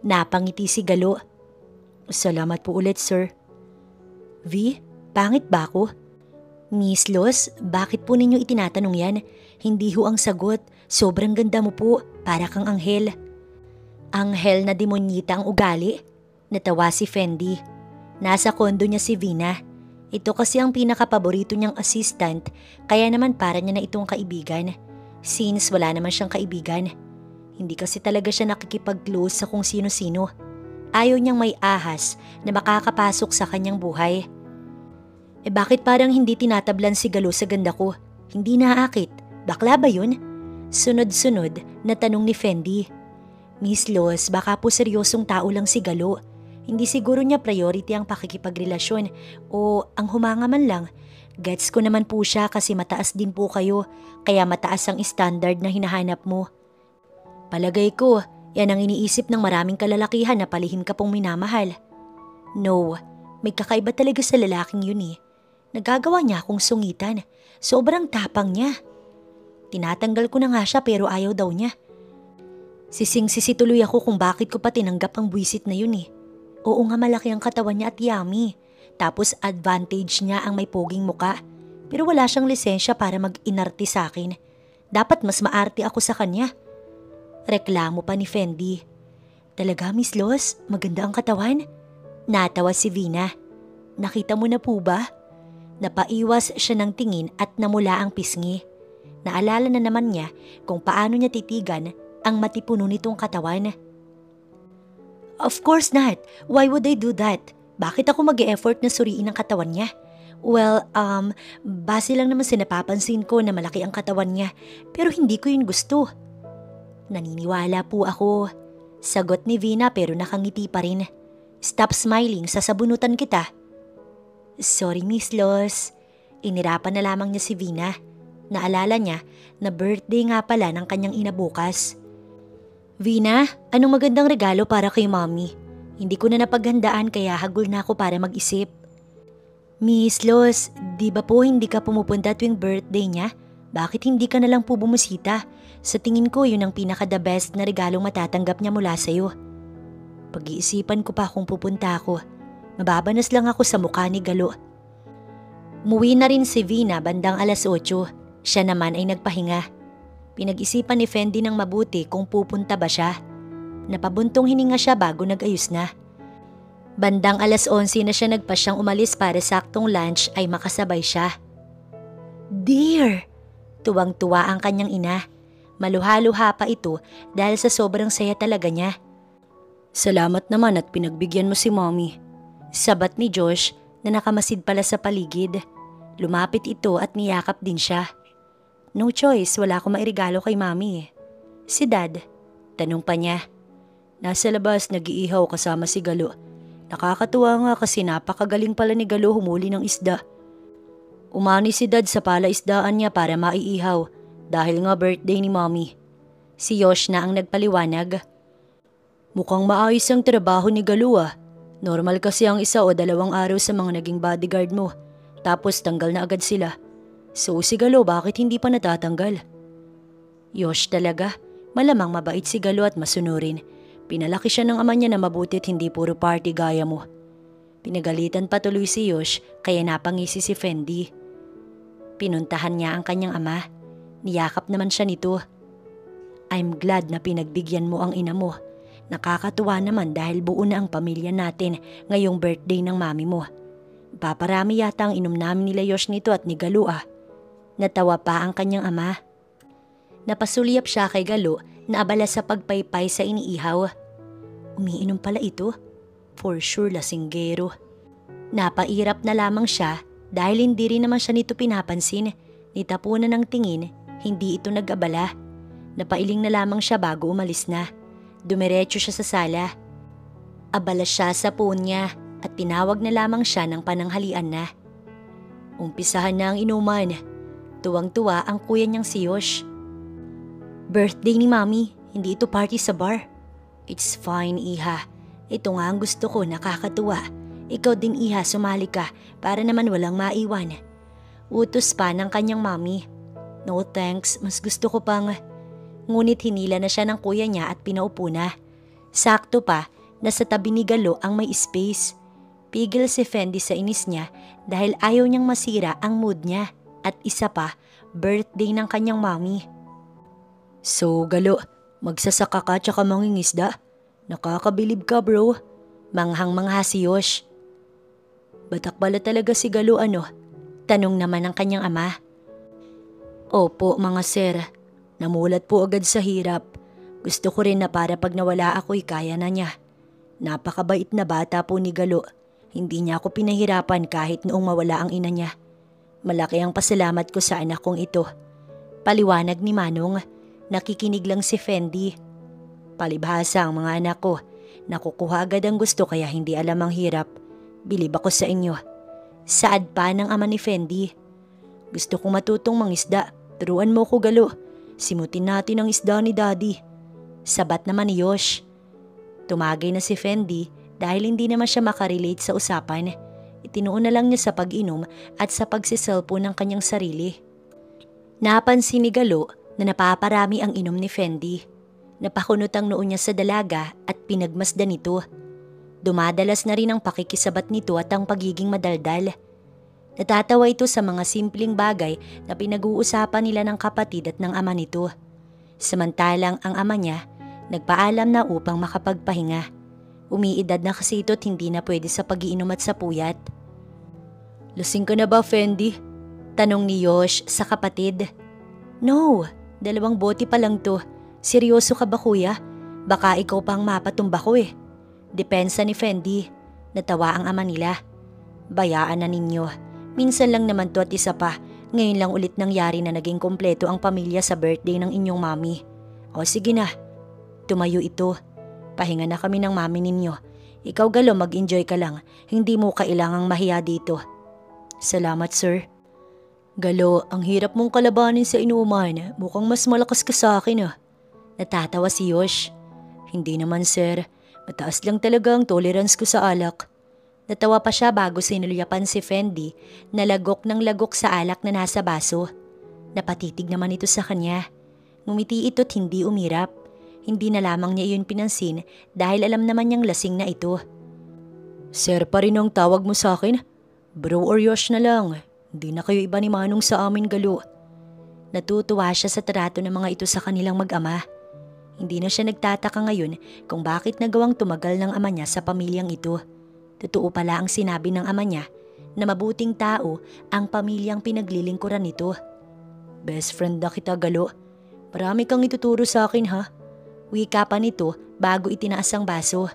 Napangiti si Galo. Salamat po ulit sir. V, pangit ba ako? Miss Los, bakit po ninyo itinatanong yan? Hindi ho ang sagot. Sobrang ganda mo po, para kang anghel. Anghel na demonyita ang ugali? Natawa si Fendi. Nasa kondo niya si Vina. Ito kasi ang pinakapaborito niyang assistant, kaya naman para niya na itong kaibigan. Since wala naman siyang kaibigan. Hindi kasi talaga siya nakikipag-close sa kung sino-sino. Ayaw niyang may ahas na makakapasok sa kanyang buhay. Bakit parang hindi tinatablan si Galo sa ganda ko? Hindi naakit. Bakla ba yun? Sunod-sunod na tanong ni Fendi. Miss Los, baka po seryosong tao lang si Galo. Hindi siguro niya priority ang pakikipagrelasyon o ang humanga man lang. Gets ko naman po siya kasi mataas din po kayo, kaya mataas ang standard na hinahanap mo. Palagay ko, yan ang iniisip ng maraming kalalakihan na palihim ka pong minamahal. No, may kakaiba talaga sa lalaking yun eh. Nagagawa niya akong sungitan. Sobrang tapang niya. Tinatanggal ko na nga siya pero ayaw daw niya. Sising-sisi tuloy ako kung bakit ko pa tinanggap ang buwisit na yun eh. Oo nga malaki ang katawan niya at yummy. Tapos advantage niya ang may poging muka. Pero wala siyang lisensya para mag-inarte sa akin. Dapat mas maarte ako sa kanya. Reklamo pa ni Fendi. Talaga Miss Los, maganda ang katawan? Natawa si Vina. Nakita mo na po ba? Napaiwas siya ng tingin at namula ang pisngi. Naalala na naman niya kung paano niya titigan ang matipuno nitong katawan. Of course not. Why would I do that? Bakit ako mag-e-effort na suriin ang katawan niya? Well, base lang naman sa napapansin ko na malaki ang katawan niya pero hindi ko yun gusto. Naniniwala po ako. Sagot ni Vina pero nakangiti pa rin. Stop smiling, sasabunutan kita. Sorry Miss Los. Inirapan na lamang niya si Vina. Naalala niya na birthday nga pala ng kanyang ina bukas. Vina, anong magandang regalo para kay mommy? Hindi ko na napaghandaan kaya hagul na ako para mag-isip. Miss Los, di ba po hindi ka pumupunta tuwing birthday niya? Bakit hindi ka na lang po bumusita? Sa tingin ko yun ang pinaka-the best na regalong matatanggap niya mula sa'yo. Pag-iisipan ko pa kung pupunta ako. Mababanas lang ako sa mukha ni Galo. Muwi na rin si Vina bandang 8:00. Siya naman ay nagpahinga. Pinag-isipan ni Fendi ng mabuti kung pupunta ba siya. Napabuntong hininga siya bago nag-ayos na. Bandang 11:00 na siya nagpasyang umalis para saktong lunch ay makasabay siya. Dear! Tuwang-tuwa ang kanyang ina. Maluha-luha pa ito dahil sa sobrang saya talaga niya. Salamat naman at pinagbigyan mo si mommy. Sabat ni Josh na nakamasid pala sa paligid. Lumapit ito at niyakap din siya. No choice, wala akong mairegalo kay mami. Si Dad, tanong pa niya. Nasa labas nag-iihaw kasama si Galo. Nakakatuwa nga kasi napakagaling pala ni Galo humuli ng isda. Umani si Dad sa palaisdaan niya para maiihaw dahil nga birthday ni Mommy. Si Yosh na ang nagpaliwanag. Mukhang maayos ang trabaho ni Galo ah. Normal kasi ang 1 o 2 araw sa mga naging bodyguard mo. Tapos tanggal na agad sila. So si Galo bakit hindi pa natatanggal? Yosh talaga. Malamang mabait si Galo at masunurin. Pinalaki siya ng ama niya na mabuti at hindi puro party gaya mo. Pinagalitan patuloy si Yosh kaya napangisi si Fendi. Pinuntahan niya ang kanyang ama. Niyakap naman siya nito. I'm glad na pinagbigyan mo ang ina mo. Nakakatuwa naman dahil buo na ang pamilya natin ngayong birthday ng mami mo. Paparami yata ang inom namin nila Yosh nito at ni Galo ah. Natawa pa ang kanyang ama. Napasulyap siya kay Galo na abala sa pagpaypay sa iniihaw. Umiinom pala ito. For sure lasinggero. Napairap na lamang siya dahil hindi rin naman siya nito pinapansin. Nitapunan ng tingin, hindi ito nag-abala. Napailing na lamang siya bago umalis na. Dumiretso siya sa sala. Abala siya sa phone niya at tinawag na lamang siya ng pananghalian na. Umpisahan na ang inuman. Tuwang-tuwa ang kuya niyang si Yosh. Birthday ni Mami, hindi ito party sa bar. It's fine, Iha. Ito nga ang gusto ko, nakakatuwa. Ikaw din Iha, sumali ka para naman walang maiwan. Utos pa ng kanyang mami. No thanks, mas gusto ko pang... Ngunit hinila na siya ng kuya niya at pinaupo na. Sakto pa, nasa tabi ni Galo ang may space. Pigil si Fendi sa inis niya dahil ayaw niyang masira ang mood niya. At isa pa, birthday ng kanyang mami. So Galo, magsasaka ka tsaka mangingisda? Nakakabilib ka bro. Manghang-mangha si Yosh. Batak pala talaga si Galo ano? Tanong naman ng kanyang ama. Opo mga sir. Namulat po agad sa hirap. Gusto ko rin na para pag nawala ako'y kaya na niya. Napakabait na bata po ni Galo. Hindi niya ako pinahirapan kahit noong mawala ang ina niya. Malaki ang pasalamat ko sa anak kong ito. Paliwanag ni Manong. Nakikinig lang si Fendi. Palibhasa ang mga anak ko. Nakukuha agad ang gusto kaya hindi alam ang hirap. Bilib ako sa inyo. Saad pa ng ama ni Fendi. Gusto kong matutong mangisda. Turuan mo ko Galo. Simutin natin ang isda ni Daddy. Sabat naman ni Yosh. Tumagay na si Fendi dahil hindi naman siya makarelate sa usapan. Itinuon na lang niya sa pag-inom at sa pagsiselfone ng kanyang sarili. Napansin ni Galo na napaparami ang inom ni Fendi. Napakunot ang noo niya sa dalaga at pinagmasdan nito. Dumadalas na rin ang pakikisabat nito at ang pagiging madaldal. Natatawa ito sa mga simpleng bagay na pinag-uusapan nila ng kapatid at ng ama nito. Samantalang ang ama niya, nagpaalam na upang makapagpahinga. Umiidad na kasi ito at hindi na pwede sa pag-iinom at sa puyat. Lasing ka na ba, Fendi? Tanong ni Yosh sa kapatid. No, 2 bote pa lang to. Seryoso ka ba kuya? Baka ikaw pang mapatumba ko eh. Depensa ni Fendi. Natawa ang ama nila. Bayaan na ninyo. Minsan lang naman to at isa pa. Ngayon lang ulit nangyari na naging kompleto ang pamilya sa birthday ng inyong mami. O sige na. Tumayo ito. Pahinga na kami ng mami ninyo. Ikaw Galo mag-enjoy ka lang. Hindi mo kailangang mahiya dito. Salamat sir. Galo, ang hirap mong kalabanin sa inuman. Mukhang mas malakas ka sa akin ah. Natatawa si Yosh. Hindi naman sir, mataas lang talaga ang tolerance ko sa alak. Natawa pa siya bago sinulyapan si Fendi na lagok ng lagok sa alak na nasa baso. Napatitig naman ito sa kanya. Ngumiti ito't hindi umirap. Hindi na lamang niya iyon pinansin dahil alam naman niyang lasing na ito. Sir pa rin ang tawag mo sa akin? Bro or Yosh na lang. Hindi na kayo iba ni Manong sa amin Galo. Natutuwa siya sa trato ng mga ito sa kanilang mag-ama. Hindi na siya nagtataka ngayon kung bakit nagawang tumagal ng ama niya sa pamilyang ito. Totoo pala ang sinabi ng ama niya na mabuting tao ang pamilyang pinaglilingkuran nito. Best friend na kita Galo. Marami kang ituturo sa akin ha. Wika pa nito bago itinaas ang baso.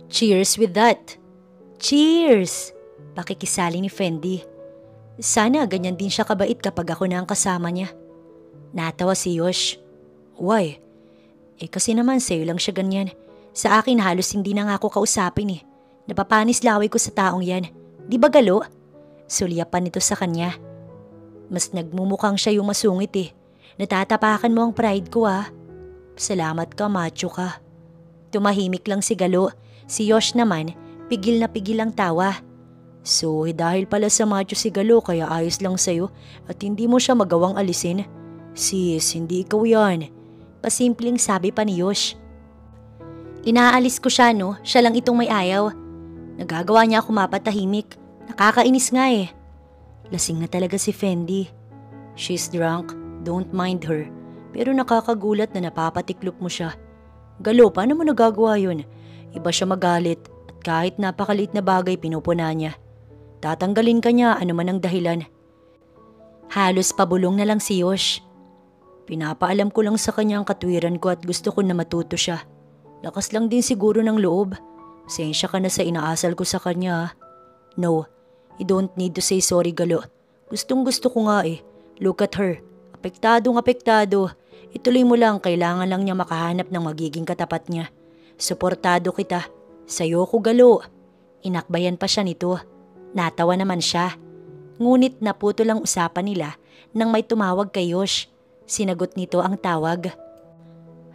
Cheers with that. Cheers! Pakikisali ni Fendi. Sana ganyan din siya kabait kapag ako na ang kasama niya. Natawa si Yosh. Why? Kasi naman sa'yo lang siya ganyan. Sa akin halos hindi na nga ako kausapin eh. Napapanis laway ko sa taong yan. Di ba Galo? Sulyapan nito sa kanya. Mas nagmumukhang siya yung masungit eh. Natatapakan mo ang pride ko ah. Salamat ka, macho ka. Tumahimik lang si Galo. Si Yosh naman, pigil na pigil ang tawa. So dahil pala sa macho si Galo kaya ayos lang sa'yo at hindi mo siya magawang alisin. Sis, hindi ikaw yan. Pasimpleng sabi pa ni Yosh. Inaalis ko siya no, siya lang itong may ayaw. Nagagawa niya ako mapatahimik. Nakakainis nga eh. Lasing na talaga si Fendi. She's drunk, don't mind her. Pero nakakagulat na napapatiklop mo siya. Galo, paano mo nagagawa yun? Iba siya magalit at kahit napakalit na bagay pinupuna niya. Tatanggalin ka niya ano man ang dahilan. Halos pabulong na lang si Yosh. Pinapaalam ko lang sa kanya ang katwiran ko at gusto ko na matuto siya. Lakas lang din siguro ng loob. Pasensya ka na sa inaasal ko sa kanya. No, you don't need to say sorry, Galo. Gustong gusto ko nga eh. Look at her. Apektadong apektado. Ituloy mo lang, kailangan lang niya makahanap ng magiging katapat niya. Suportado kita. Sa'yo ko, Galo. Inakbayan pa siya nito. Natawa naman siya. Ngunit naputo lang usapan nila nang may tumawag kay Yosh. Sinagot nito ang tawag.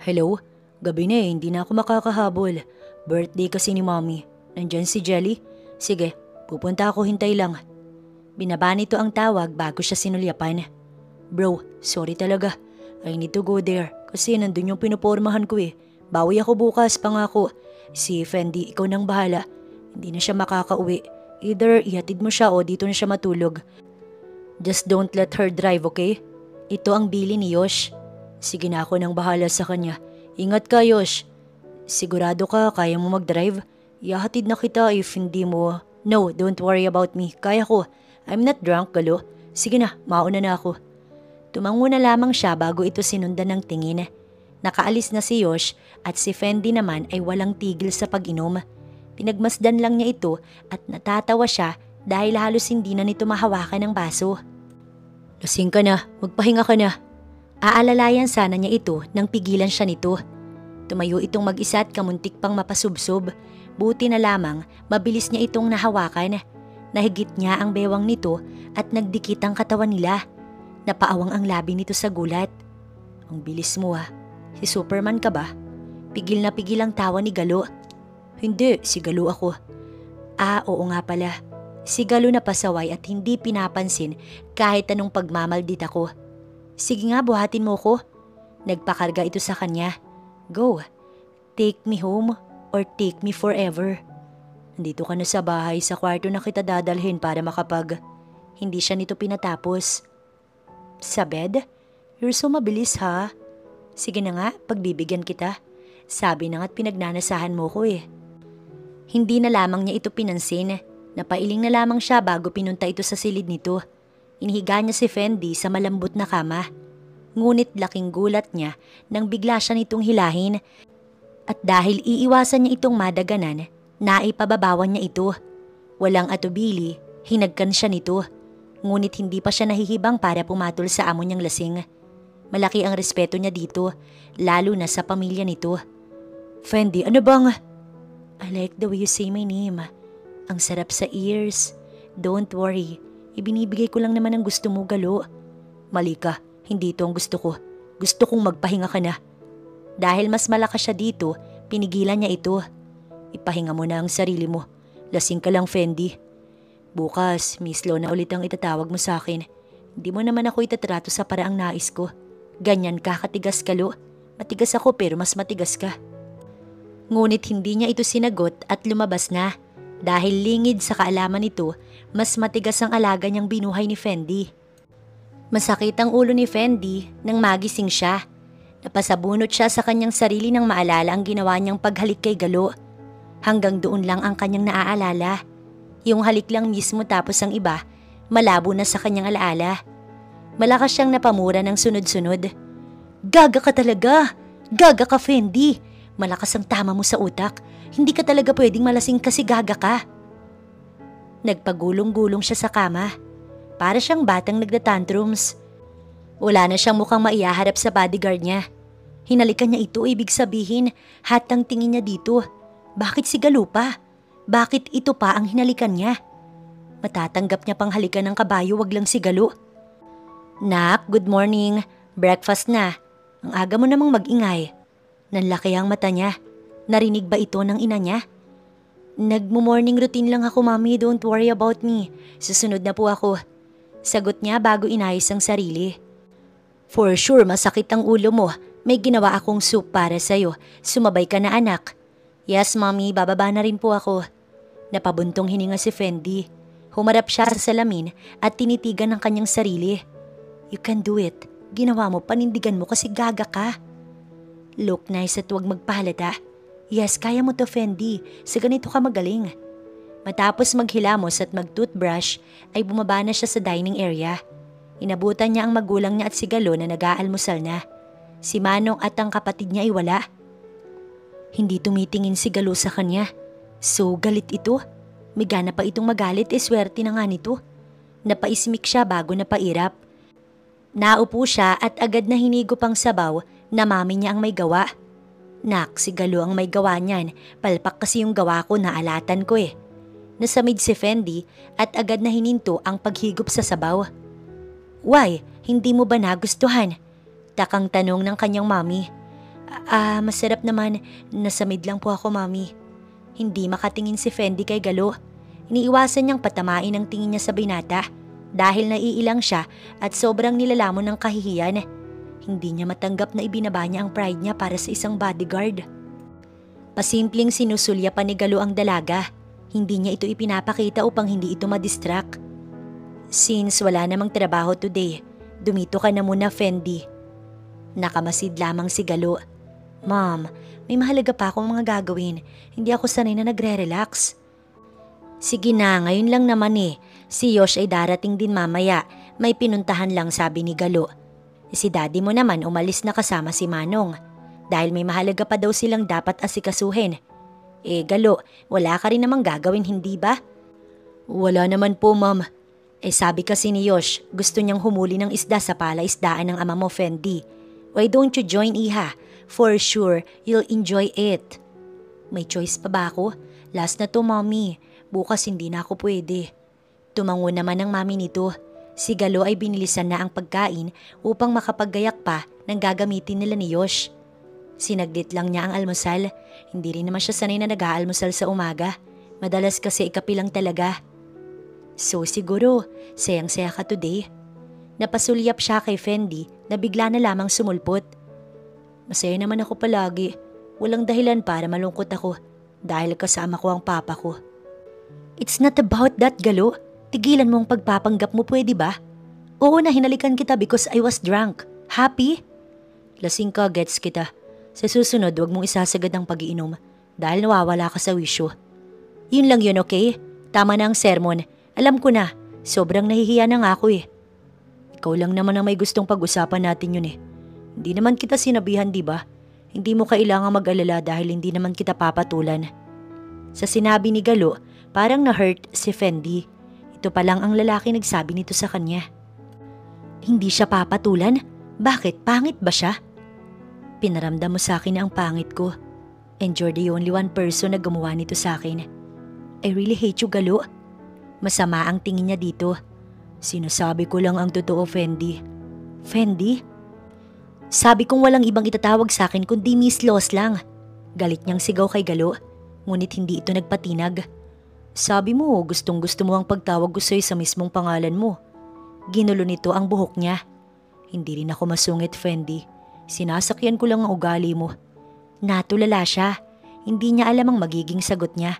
Hello? Gabi na eh, hindi na ako makakahabol. Birthday kasi ni Mommy. Nandyan si Jelly? Sige, pupunta ako, hintay lang. Binaba nito ang tawag bago siya sinulyapan. Bro, sorry talaga. I need to go there kasi nandun yung pinupormahan ko eh. Bawi ako bukas, pangako. Si Fendi, ikaw nang bahala. Hindi na siya makakauwi. Either ihatid mo siya o dito na siya matulog. Just don't let her drive, okay? Ito ang bili ni Yosh. Sige na, ako nang bahala sa kanya. Ingat ka, Yosh. Sigurado ka kaya mo mag-drive? Ihahatid na kita if hindi mo. No, don't worry about me. Kaya ko. I'm not drunk, Galo. Sige na, mauna na ako. Tumango na lamang siya bago ito sinundan ng tingin. Nakaalis na si Yosh at si Fendi naman ay walang tigil sa pag-inom. Pinagmasdan lang niya ito at natatawa siya dahil halos hindi na nito mahawakan ng baso. Lasing ka na, magpahinga ka na. Aalalayan sana niya ito nang pigilan siya nito. Tumayo itong mag-isa at kamuntik pang mapasubsob. Buti na lamang mabilis niya itong nahawakan. Nahigit niya ang bewang nito at nagdikit ang katawan nila. Napaawang ang labi nito sa gulat. Ang bilis mo ah. Si Superman ka ba? Pigil na pigil ang tawa ni Galo. Hindi, si Galo ako. Ah, oo nga pala. Si Galo na pasaway at hindi pinapansin kahit anong pagmamaldita ko. Sige nga, buhatin mo ko. Nagpakarga ito sa kanya. Go. Take me home or take me forever. Nandito ka na sa bahay, sa kwarto na kita dadalhin para makapag... Hindi siya nito pinatapos. Sa bed? You're so mabilis ha. Sige na nga, pagbibigyan kita. Sabi na nga't pinagnanasahan mo ko eh. Hindi na lamang niya ito pinansin. Napailing na lamang siya bago pinunta ito sa silid nito. Inihiga niya si Fendi sa malambot na kama. Ngunit laking gulat niya nang bigla siya nitong hilahin. At dahil iiwasan niya itong madaganan, naipababawan niya ito. Walang atubili, hinagkan siya nito. Ngunit hindi pa siya nahihibang para pumatol sa amo niyang lasing. Malaki ang respeto niya dito, lalo na sa pamilya nito. Fendi, ano bang... I like the way you say my name. Ang sarap sa ears. Don't worry, ibinibigay ko lang naman ang gusto mo, Galo. Mali ka, hindi ito ang gusto ko. Gusto kong magpahinga ka na. Dahil mas malakas siya dito, pinigilan niya ito. Ipahinga mo na ang sarili mo. Lasing ka lang, Fendi. Bukas, Miss Lo na ulit ang itatawag mo sa akin. Hindi mo naman ako itatrato sa paraang nais ko. Ganyan ka katigas, Galo. Matigas ako pero mas matigas ka. Ngunit hindi niya ito sinagot at lumabas na. Dahil lingid sa kaalaman nito, mas matigas ang alaga niyang binuhay ni Fendi. Masakit ang ulo ni Fendi nang magising siya. Napasabunot siya sa kanyang sarili nang maalala ang ginawa niyang paghalik kay Galo. Hanggang doon lang ang kanyang naaalala. Yung halik lang mismo tapos ang iba, malabo na sa kanyang alaala. Malakas siyang napamura ng sunod-sunod. Gaga ka talaga! Gaga ka, Fendi! Malakas ang tama mo sa utak. Hindi ka talaga pwedeng malasing kasi gaga ka. Nagpagulong-gulong siya sa kama. Para siyang batang nagda-tantrums. Wala na siyang mukhang maihaharap sa bodyguard niya. Hinalikan niya ito, ibig sabihin, hatang tingin niya dito. Bakit si Galo pa? Bakit ito pa ang hinalikan niya? Matatanggap niya pang halikan ng kabayo, wag lang si Galo. Nak, good morning. Breakfast na. Ang aga mo namang mag-ingay. Nanlaki ang mata niya. Narinig ba ito ng ina niya? Nagmo-morning routine lang ako, Mami. Don't worry about me. Susunod na po ako. Sagot niya bago inayos ang sarili. For sure, masakit ang ulo mo. May ginawa akong soup para sa'yo. Sumabay ka na, anak. Yes, Mami. Bababa na rin po ako. Napabuntong hininga si Fendi. Humarap siya sa salamin at tinitigan ng kanyang sarili. You can do it. Ginawa mo, panindigan mo kasi gaga ka. Look nice at huwag magpahalata. Yes, kaya mo to, Fendi. Sa ganito ka magaling. Matapos maghilamos at mag-toothbrush ay bumaba na siya sa dining area. Inabutan niya ang magulang niya at si Galo na nag-aalmusal na. Si Manong at ang kapatid niya ay wala. Hindi tumitingin si Galo sa kanya. So galit ito. May gana pa itong magalit, swerte na nga nito. Napaismik siya bago napairap. Naupo siya at agad na hinigo pang sabaw na mami niya ang may gawa. Nak, si Galo ang may gawa niyan. Palpak kasi yung gawa ko, naalatan ko eh. Nasamid si Fendi at agad na hininto ang paghigop sa sabaw. Why? Hindi mo ba nagustuhan? Takang tanong ng kanyang mami. Masarap naman. Nasamid lang po ako, mami. Hindi makatingin si Fendi kay Galo. Iniiwasan niyang patamain ang tingin niya sa binata dahil naiilang siya at sobrang nilalamon ng kahihiyan. Hindi niya matanggap na ibinaba niya ang pride niya para sa isang bodyguard. Pasimpleng sinusulya pa ni Galo ang dalaga. Hindi niya ito ipinapakita upang hindi ito madistract. Since wala namang trabaho today, dumito ka na muna, Fendi. Nakamasid lamang si Galo. Mom, may mahalaga pa akong mga gagawin. Hindi ako sanay na nagre-relax. Sige na, ngayon lang naman eh. Si Yosh ay darating din mamaya. May pinuntahan lang, sabi ni Galo. Si daddy mo naman umalis na kasama si Manong. Dahil may mahalaga pa daw silang dapat asikasuhin. Galo, wala ka rin namang gagawin, hindi ba? Wala naman po, ma'am. Sabi kasi ni Yosh, gusto niyang humuli ng isda sa palaisdaan ng ama mo, Fendi. Why don't you join, Iha? For sure, you'll enjoy it. May choice pa ba ako? Last na to, mommy. Bukas hindi na ako pwede. Tumango naman ang mami nito. Si Galo ay binilisan na ang pagkain upang makapaggayak pa ng gagamitin nila ni Yosh. Sinaglit lang niya ang almusal. Hindi rin naman siya sanay na nag-aalmusal sa umaga. Madalas kasi ikapilang talaga. So siguro, sayang-saya ka today. Napasulyap siya kay Fendi na bigla na lamang sumulpot. Masaya naman ako palagi. Walang dahilan para malungkot ako dahil kasama ko ang papa ko. It's not about that, Galo. Tigilan mo ang pagpapanggap mo, pwede ba? Oo na, hinalikan kita because I was drunk. Happy? Lasing ka, gets kita. Sa susunod, huwag mong isasagad ang pag-iinom dahil nawawala ka sa wisyo. Yun lang yun, okay? Tama na ang sermon. Alam ko na, sobrang nahihiya na nga ako eh. Ikaw lang naman ang may gustong pag-usapan natin yun eh. Hindi naman kita sinabihan, di ba? Hindi mo kailangang mag-alala dahil hindi naman kita papatulan. Sa sinabi ni Galo, parang na-hurt si Fendi. Ito pa lang ang lalaki nagsabi nito sa kanya. Hindi siya papatulan? Bakit? Pangit ba siya? Pinaramdam mo sa akin na ang pangit ko. And you're the only one person na gumawa nito sa akin. I really hate you, Galo. Masama ang tingin niya dito. Sinasabi ko lang ang totoo, Fendi. Fendi? Sabi kong walang ibang itatawag sa akin kundi Miss Loss lang. Galit niyang sigaw kay Galo, ngunit hindi ito nagpatinag. Sabi mo, gustong gusto mo ang pagtawag ko sa'yo sa mismong pangalan mo. Ginulo nito ang buhok niya. Hindi rin ako masungit, Fendi. Sinasakyan ko lang ang ugali mo. Natulala siya. Hindi niya alam ang magiging sagot niya.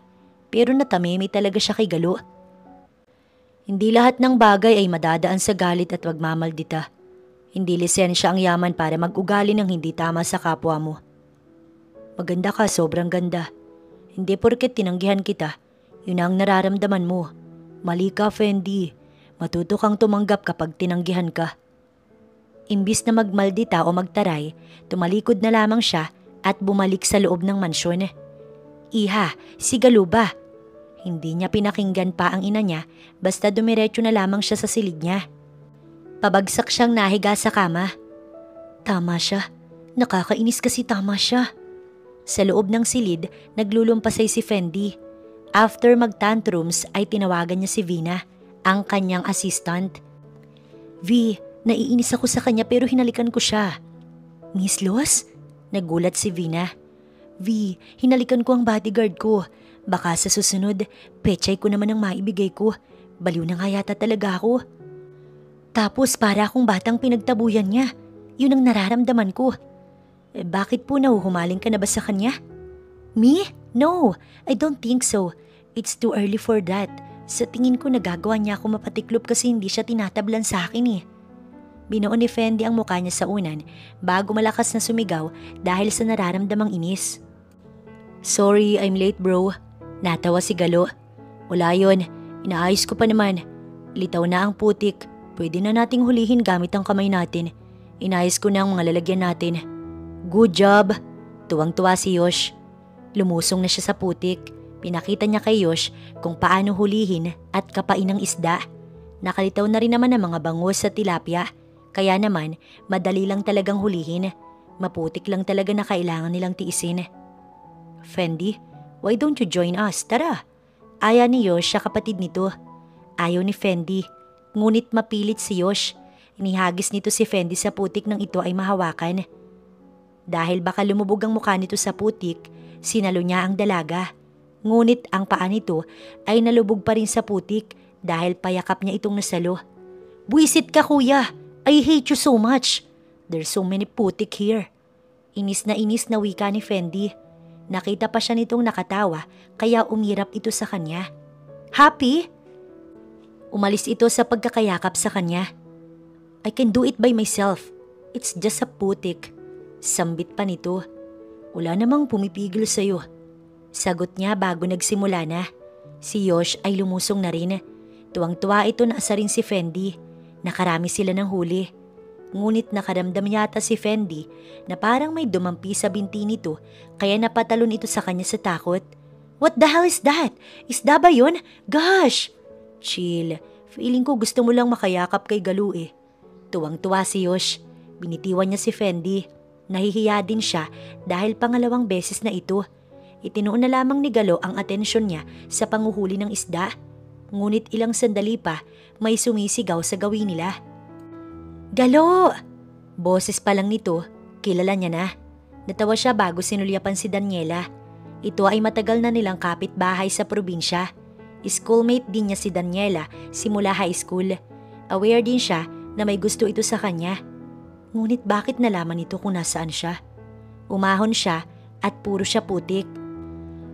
Pero natamimi talaga siya kay Galo. Hindi lahat ng bagay ay madadaan sa galit at pagmamaldita. Hindi lisensya ang yaman para mag-ugali ng hindi tama sa kapwa mo. Maganda ka, sobrang ganda. Hindi porket tinanggihan kita, yun ang nararamdaman mo. Mali ka, Fendi. Matuto kang tumanggap kapag tinanggihan ka. Imbis na magmaldita o magtaray, tumalikod na lamang siya at bumalik sa loob ng mansyon. Iha, si Galo ba? Hindi niya pinakinggan pa ang ina niya basta dumiretso na lamang siya sa silid niya. Pabagsak siyang nahiga sa kama. Tama siya. Nakakainis kasi tama siya. Sa loob ng silid, naglulumpasay si Fendi. After mag-tantrums ay tinawagan niya si Vina, ang kanyang assistant. V, naiinis ako sa kanya pero hinalikan ko siya. Miss Loss? Nagulat si Vina. V, hinalikan ko ang bodyguard ko. Baka sa susunod, pechay ko naman ang maibigay ko. Baliw na nga yata talaga ako. Tapos para akong batang pinagtabuyan niya. Yun ang nararamdaman ko. Bakit po nahuhumaling ka na ba sa kanya? Me? No, I don't think so. It's too early for that. Sa tingin ko nagagawa niya ako mapatiklop kasi hindi siya tinatablan sa akin eh. Binuon ni Fendi ang mukha niya sa unan bago malakas na sumigaw dahil sa nararamdamang inis. Sorry, I'm late bro. Natawa si Galo. Wala yun, inaayos ko pa naman. Litaw na ang putik. Pwede na nating hulihin gamit ang kamay natin. Inayos ko na ang mga lalagyan natin. Good job! Tuwang-tuwa si Yosh. Lumusong na siya sa putik. Pinakita niya kay Yosh kung paano hulihin at kapain ng isda. Nakalitaw na rin naman ang mga bangus sa tilapia. Kaya naman, madali lang talagang hulihin. Maputik lang talaga na kailangan nilang tiisin. Fendi, why don't you join us? Tara! Aya ni Yosh sa kapatid nito. Ayaw ni Fendi. Ngunit mapilit si Yosh. Inihagis nito si Fendi sa putik nang ito ay mahawakan. Dahil baka lumubog ang mukha nito sa putik, sinalo niya ang dalaga. Ngunit ang paa nito ay nalubog pa rin sa putik dahil payakap niya itong nasalo. Buisit ka kuya! I hate you so much! There's so many putik here. Inis na wika ni Fendi. Nakita pa siya nitong nakatawa kaya umirap ito sa kanya. Happy? Umalis ito sa pagkakayakap sa kanya. I can do it by myself. It's just a putik. Sambit pa nito. Wala namang pumipigil sa'yo. Sagot niya bago nagsimula na. Si Yosh ay lumusong na rin. Tuwang-tuwa ito na asa rin si Fendi. Nakarami sila ng huli. Ngunit nakaramdam yata si Fendi na parang may dumampi sa binti nito kaya napatalon ito sa kanya sa takot. What the hell is that? Isda ba yun? Gosh! Chill. Feeling ko gusto mo lang makayakap kay Galu eh. Tuwang-tuwa si Yosh. Binitiwan niya si Fendi. Nahihiya din siya dahil pangalawang beses na ito. Itinuon na lamang ni Galo ang atensyon niya sa panguhuli ng isda. Ngunit ilang sandali pa may sumisigaw sa gawin nila. Galo! Boses pa lang nito, kilala niya na. Natawa siya bago sinulyapan si Daniela. Ito ay matagal na nilang kapitbahay sa probinsya. Schoolmate din niya si Daniela simula high school. Aware din siya na may gusto ito sa kanya. Ngunit bakit nalaman ito kung nasaan siya? Umahon siya at puro siya putik.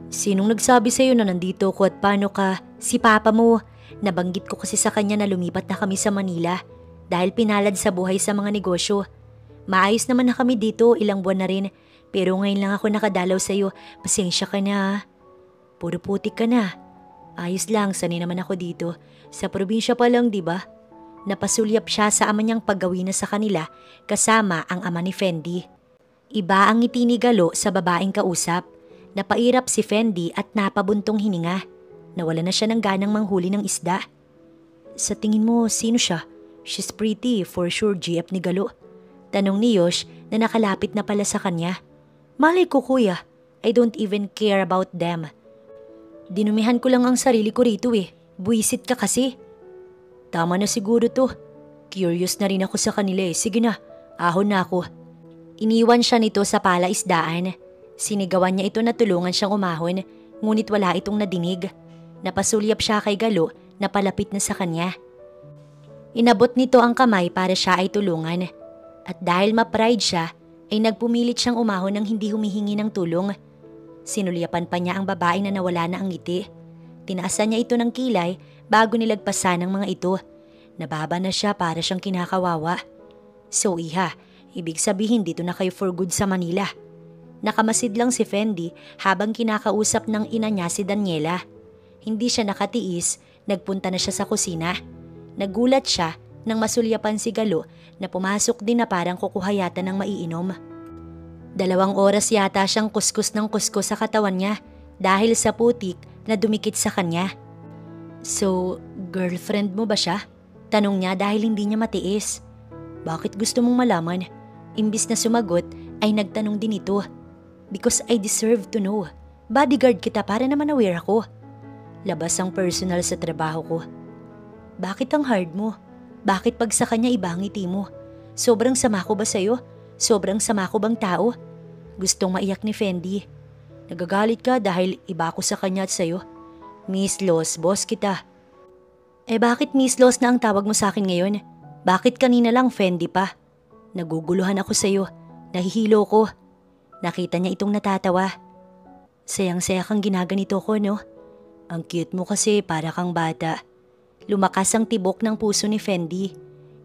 Sinong nagsabi sa'yo na nandito ko at paano ka? Si papa mo. Nabanggit ko kasi sa kanya na lumipat na kami sa Manila. Dahil pinalad sa buhay sa mga negosyo. Maayos naman na kami dito, ilang buwan na rin. Pero ngayon lang ako nakadalaw sa'yo. Pasensya ka na. Puro putik ka na. Ayos lang, sanay naman ako dito. Sa probinsya pa lang, di ba? Napasulyap siya sa ama niyang paggawi na sa kanila kasama ang ama ni Fendi. Iba ang ngiti ni Galo sa babaeng kausap. Napairap si Fendi at napabuntong hininga. Nawala na siya ng ganang manghuli ng isda. Sa tingin mo, sino siya? She's pretty, for sure GF ni Galo. Tanong ni Yosh na nakalapit na pala sa kanya. Malay ko kuya, I don't even care about them. Dinumihan ko lang ang sarili ko rito eh, buwisit ka kasi. Tama na siguro to. Curious na rin ako sa kanila eh, sige na, ahon na ako. Iniwan siya nito sa palaisdaan. Sinigawan niya ito na tulungan siyang umahon, ngunit wala itong nadinig. Napasulyap siya kay Galo na palapit na sa kanya. Inabot nito ang kamay para siya ay tulungan. At dahil ma-pride siya, ay nagpumilit siyang umahon nang hindi humihingi ng tulong. Sinulyapan pa niya ang babae na nawala na ang ngiti. Tinaasan niya ito ng kilay bago nilagpasan ng mga ito. Nababa na siya para siyang kinakawawa. So iha, ibig sabihin dito na kayo for good sa Manila. Nakamasid lang si Fendi habang kinakausap ng ina niya si Daniela. Hindi siya nakatiis, nagpunta na siya sa kusina. Nagulat siya nang masulyapan si Galo na pumasok din na parang kukuha yata ng maiinom. 2 oras yata siyang kuskus ng kuskus sa katawan niya dahil sa putik na dumikit sa kanya. So, girlfriend mo ba siya? Tanong niya dahil hindi niya matiis. Bakit gusto mong malaman? Imbis na sumagot ay nagtanong din ito. Because I deserve to know. Bodyguard kita para naman aware ako. Labas ang personal sa trabaho ko. Bakit ang hard mo? Bakit pag sa kanya iba ang ngiti mo? Sobrang sama ko ba sa'yo? Sobrang sama ko bang tao? Gustong maiyak ni Fendi. Nagagalit ka dahil iba ako sa kanya at sa'yo. Miss Los, boss kita. Bakit Miss Los na ang tawag mo sa akin ngayon? Bakit kanina lang Fendi pa? Naguguluhan ako sa'yo. Nahihilo ko. Nakita niya itong natatawa. Sayang-saya kang ginaganito ko, no? Ang cute mo kasi, para kang bata. Lumakas ang tibok ng puso ni Fendi.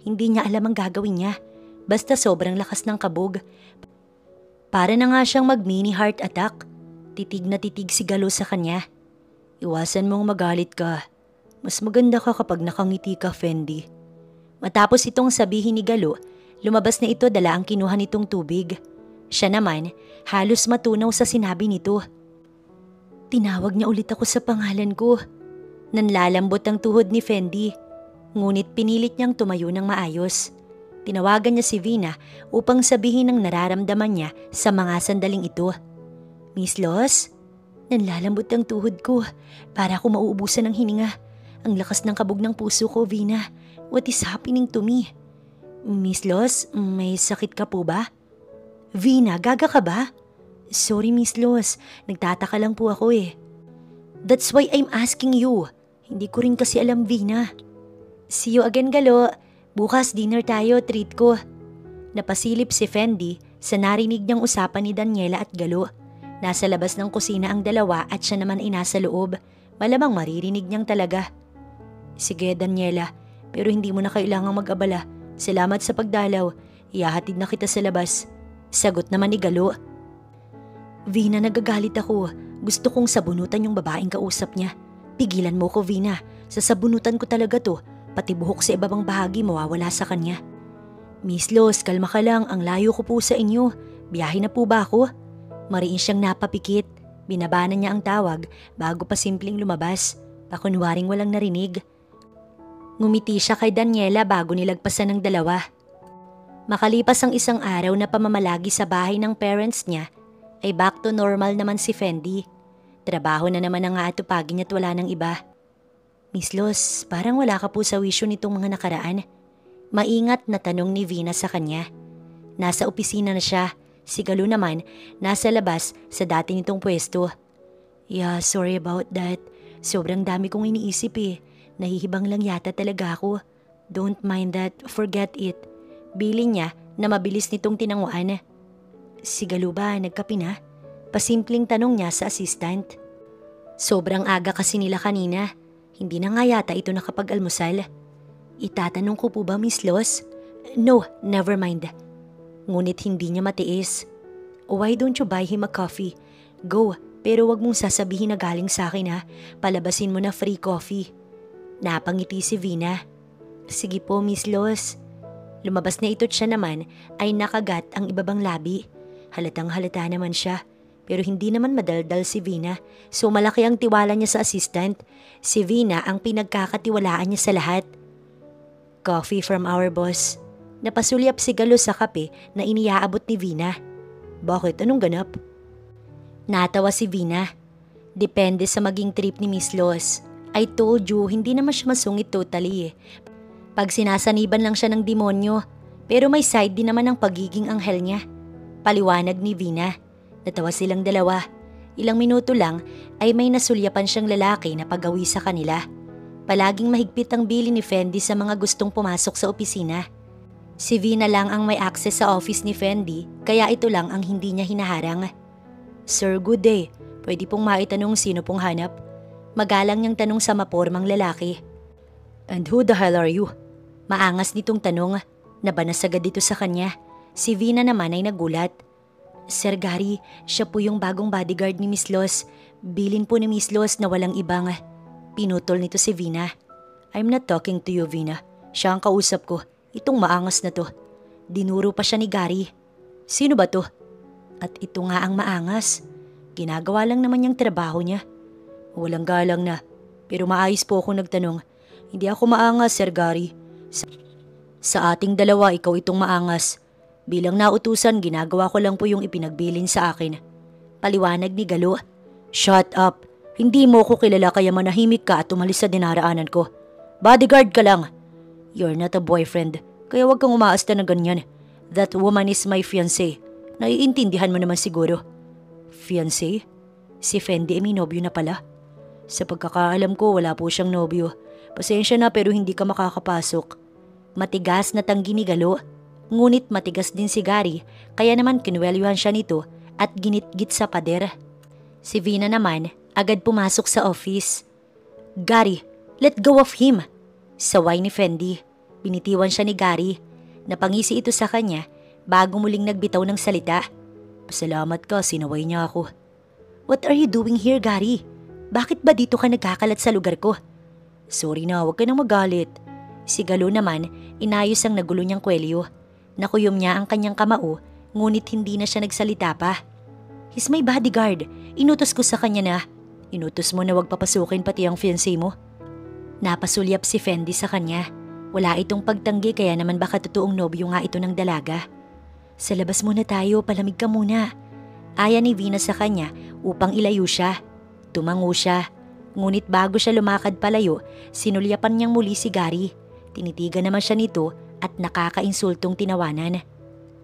Hindi niya alam ang gagawin niya. Basta sobrang lakas ng kabog. Para na nga siyang mag-mini heart attack. Titig na titig si Galo sa kanya. Iwasan mong magalit ka. Mas maganda ka kapag nakangiti ka, Fendi. Matapos itong sabihin ni Galo, lumabas na ito dala ang kinuha nitong tubig. Siya naman, halos matunaw sa sinabi nito. Tinawag niya ulit ako sa pangalan ko. Nanlalambot ang tuhod ni Fendi. Ngunit pinilit niyang tumayo ng maayos. Tinawagan niya si Vina upang sabihin ang nararamdaman niya sa mga sandaling ito. Miss Los, nanlalambot ang tuhod ko para ako mauubusan ng hininga. Ang lakas ng kabog ng puso ko, Vina. What is happening to me? Miss Los, may sakit ka po ba? Vina, gaga ka ba? Sorry Miss Los, nagtataka lang po ako eh. That's why I'm asking you. Hindi ko rin kasi alam, Vina. See you again, Galo. Bukas dinner tayo, treat ko. Napasilip si Fendi sa narinig niyang usapan ni Daniela at Galo. Nasa labas ng kusina ang dalawa at siya naman ay nasa loob. Malamang maririnig niyang talaga. Sige Daniela, pero hindi mo na kailangang mag-abala. Salamat sa pagdalaw. Ihahatid na kita sa labas. Sagot naman ni Galo. Vina, nagagalit ako. Gusto kong sabunutan yung babaeng kausap niya. Pigilan mo ko, Vina. Sasabunutan ko talaga to. Pati buhok sa ibabang bahagi mawawala sa kanya. Miss Los, kalma ka lang. Ang layo ko po sa inyo. Biyahe na po ba ako? Mariin siyang napapikit. Binabanan niya ang tawag bago pa simpleng lumabas. Pakunwaring walang narinig. Ngumiti siya kay Daniela bago nilagpasan ng dalawa. Makalipas ang isang araw na pamamalagi sa bahay ng parents niya, ay back to normal naman si Fendi. Trabaho na naman ang aatupagin at wala ng iba. Miss Los, parang wala ka po sa wisyo nitong mga nakaraan. Maingat na tanong ni Vina sa kanya. Nasa opisina na siya. Si Galo naman, nasa labas sa dati nitong pwesto. Yeah, sorry about that. Sobrang dami kong iniisip eh. Nahihibang lang yata talaga ako. Don't mind that, forget it. Bilin niya na mabilis nitong tinanguan. Si Galo ba nagkape na? Pasimpleng tanong niya sa assistant. Sobrang aga kasi nila kanina. Hindi na nga yata ito nakapag-almusal. Itatanong ko po ba, Miss Los? No, never mind. Ngunit hindi niya matiis. Why don't you buy him a coffee? Go, pero wag mong sasabihin na galing sa akin ha. Palabasin mo na free coffee. Napangiti si Vina. Sige po, Miss Los. Lumabas na ito't siya naman ay nakagat ang ibabang labi. Halatang halata naman siya. Pero hindi naman madaldal si Vina. So malaki ang tiwala niya sa assistant. Si Vina ang pinagkakatiwalaan niya sa lahat. Coffee from our boss. Napasulyap si Galo sa kape na iniaabot ni Vina. Bakit? Anong ganap? Natawa si Vina. Depende sa maging trip ni Miss Los. I told you, hindi naman siya masungit totally eh. Pag sinasaniban lang siya ng demonyo. Pero may side din naman ang pagiging anghel niya. Paliwanag ni Vina. Natawa silang dalawa. Ilang minuto lang ay may nasulyapan siyang lalaki na pagawi sa kanila. Palaging mahigpit ang bili ni Fendi sa mga gustong pumasok sa opisina. Si Vina lang ang may access sa office ni Fendi kaya ito lang ang hindi niya hinaharang. Sir, good day. Pwede pong maitanong sino pong hanap? Magalang niyang tanong sa mapormang lalaki. And who the hell are you? Maangas nitong tanong. Nabanas agad dito sa kanya. Si Vina naman ay nagulat. Sir Gary, siya po yung bagong bodyguard ni Miss Los. Bilin po ni Miss Los na walang ibang. Pinutol nito si Vina. I'm not talking to you, Vina. Siya ang kausap ko. Itong maangas na to. Dinuro pa siya ni Gary. Sino ba to? At ito nga ang maangas. Ginagawa lang naman yung trabaho niya. Walang galang na. Pero maayos po ako nagtanong. Hindi ako maangas, Sir Gary. Sa ating dalawa, ikaw itong maangas. Bilang nautusan, ginagawa ko lang po yung ipinagbilin sa akin. Paliwanag ni Galo. Shut up. Hindi mo ko kilala kaya manahimik ka at umalis sa dinaraanan ko. Bodyguard ka lang. You're not a boyfriend, kaya wag kang umaasta na ganyan. That woman is my fiancé. Naiintindihan mo naman siguro. Fiancé? Si Fendi ay may nobyo na pala. Sa pagkakaalam ko, wala po siyang nobyo. Pasensya na pero hindi ka makakapasok. Matigas na tanggi ni Galo. Ngunit matigas din si Gary, kaya naman kinuwelyuhan siya nito at ginitgit sa pader. Si Vina naman agad pumasok sa office. Gary, let go of him! Saway ni Fendi. Binitiwan siya ni Gary. Napangisi ito sa kanya bago muling nagbitaw ng salita. Pasalamat ka, sinaway niya ako. What are you doing here, Gary? Bakit ba dito ka nagkakalat sa lugar ko? Sorry na, huwag ka nang magalit. Si Galo naman, inayos ang nagulo niyang kwelyo. Nakuyom niya ang kanyang kamao, ngunit hindi na siya nagsalita pa. He's my bodyguard. Inutos ko sa kanya na. Inutos mo na huwag papasukin pati ang fiancé mo. Napasulyap si Fendi sa kanya. Wala itong pagtanggi kaya naman baka totoong nobyo nga ito ng dalaga. Sa labas muna tayo, palamig ka muna. Aya ni Vina sa kanya upang ilayo siya. Tumango siya. Ngunit bago siya lumakad palayo, sinulyapan niyang muli si Gary. Tinitigan naman siya nito at nakakainsultong tinawanan.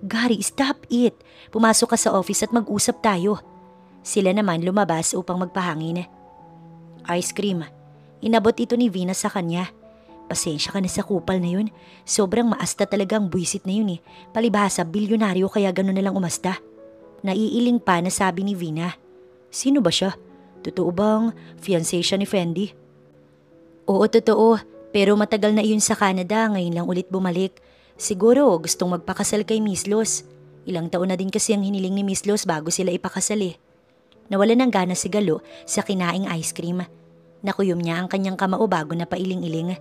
Gary, stop it! Pumasok ka sa office at mag-usap tayo. Sila naman lumabas upang magpahangin. Ice cream. Inabot ito ni Vina sa kanya. Pasensya ka na sa kupal na yun. Sobrang maasta talaga ang buwisit na yun eh. Palibhasa, bilyonaryo kaya gano'n na lang umasta. Naiiling pa na sabi ni Vina. Sino ba siya? Totoo bang fiancé siya ni Fendi? Oo, totoo. Pero matagal na iyon sa Canada, ngayon lang ulit bumalik. Siguro gustong magpakasal kay Miss Los. Ilang taon na din kasi ang hiniling ni Miss Los bago sila ipakasal eh. Nawala ng gana si Galo sa kinaing ice cream. Nakuyom niya ang kanyang kamao bago na pailing-iling.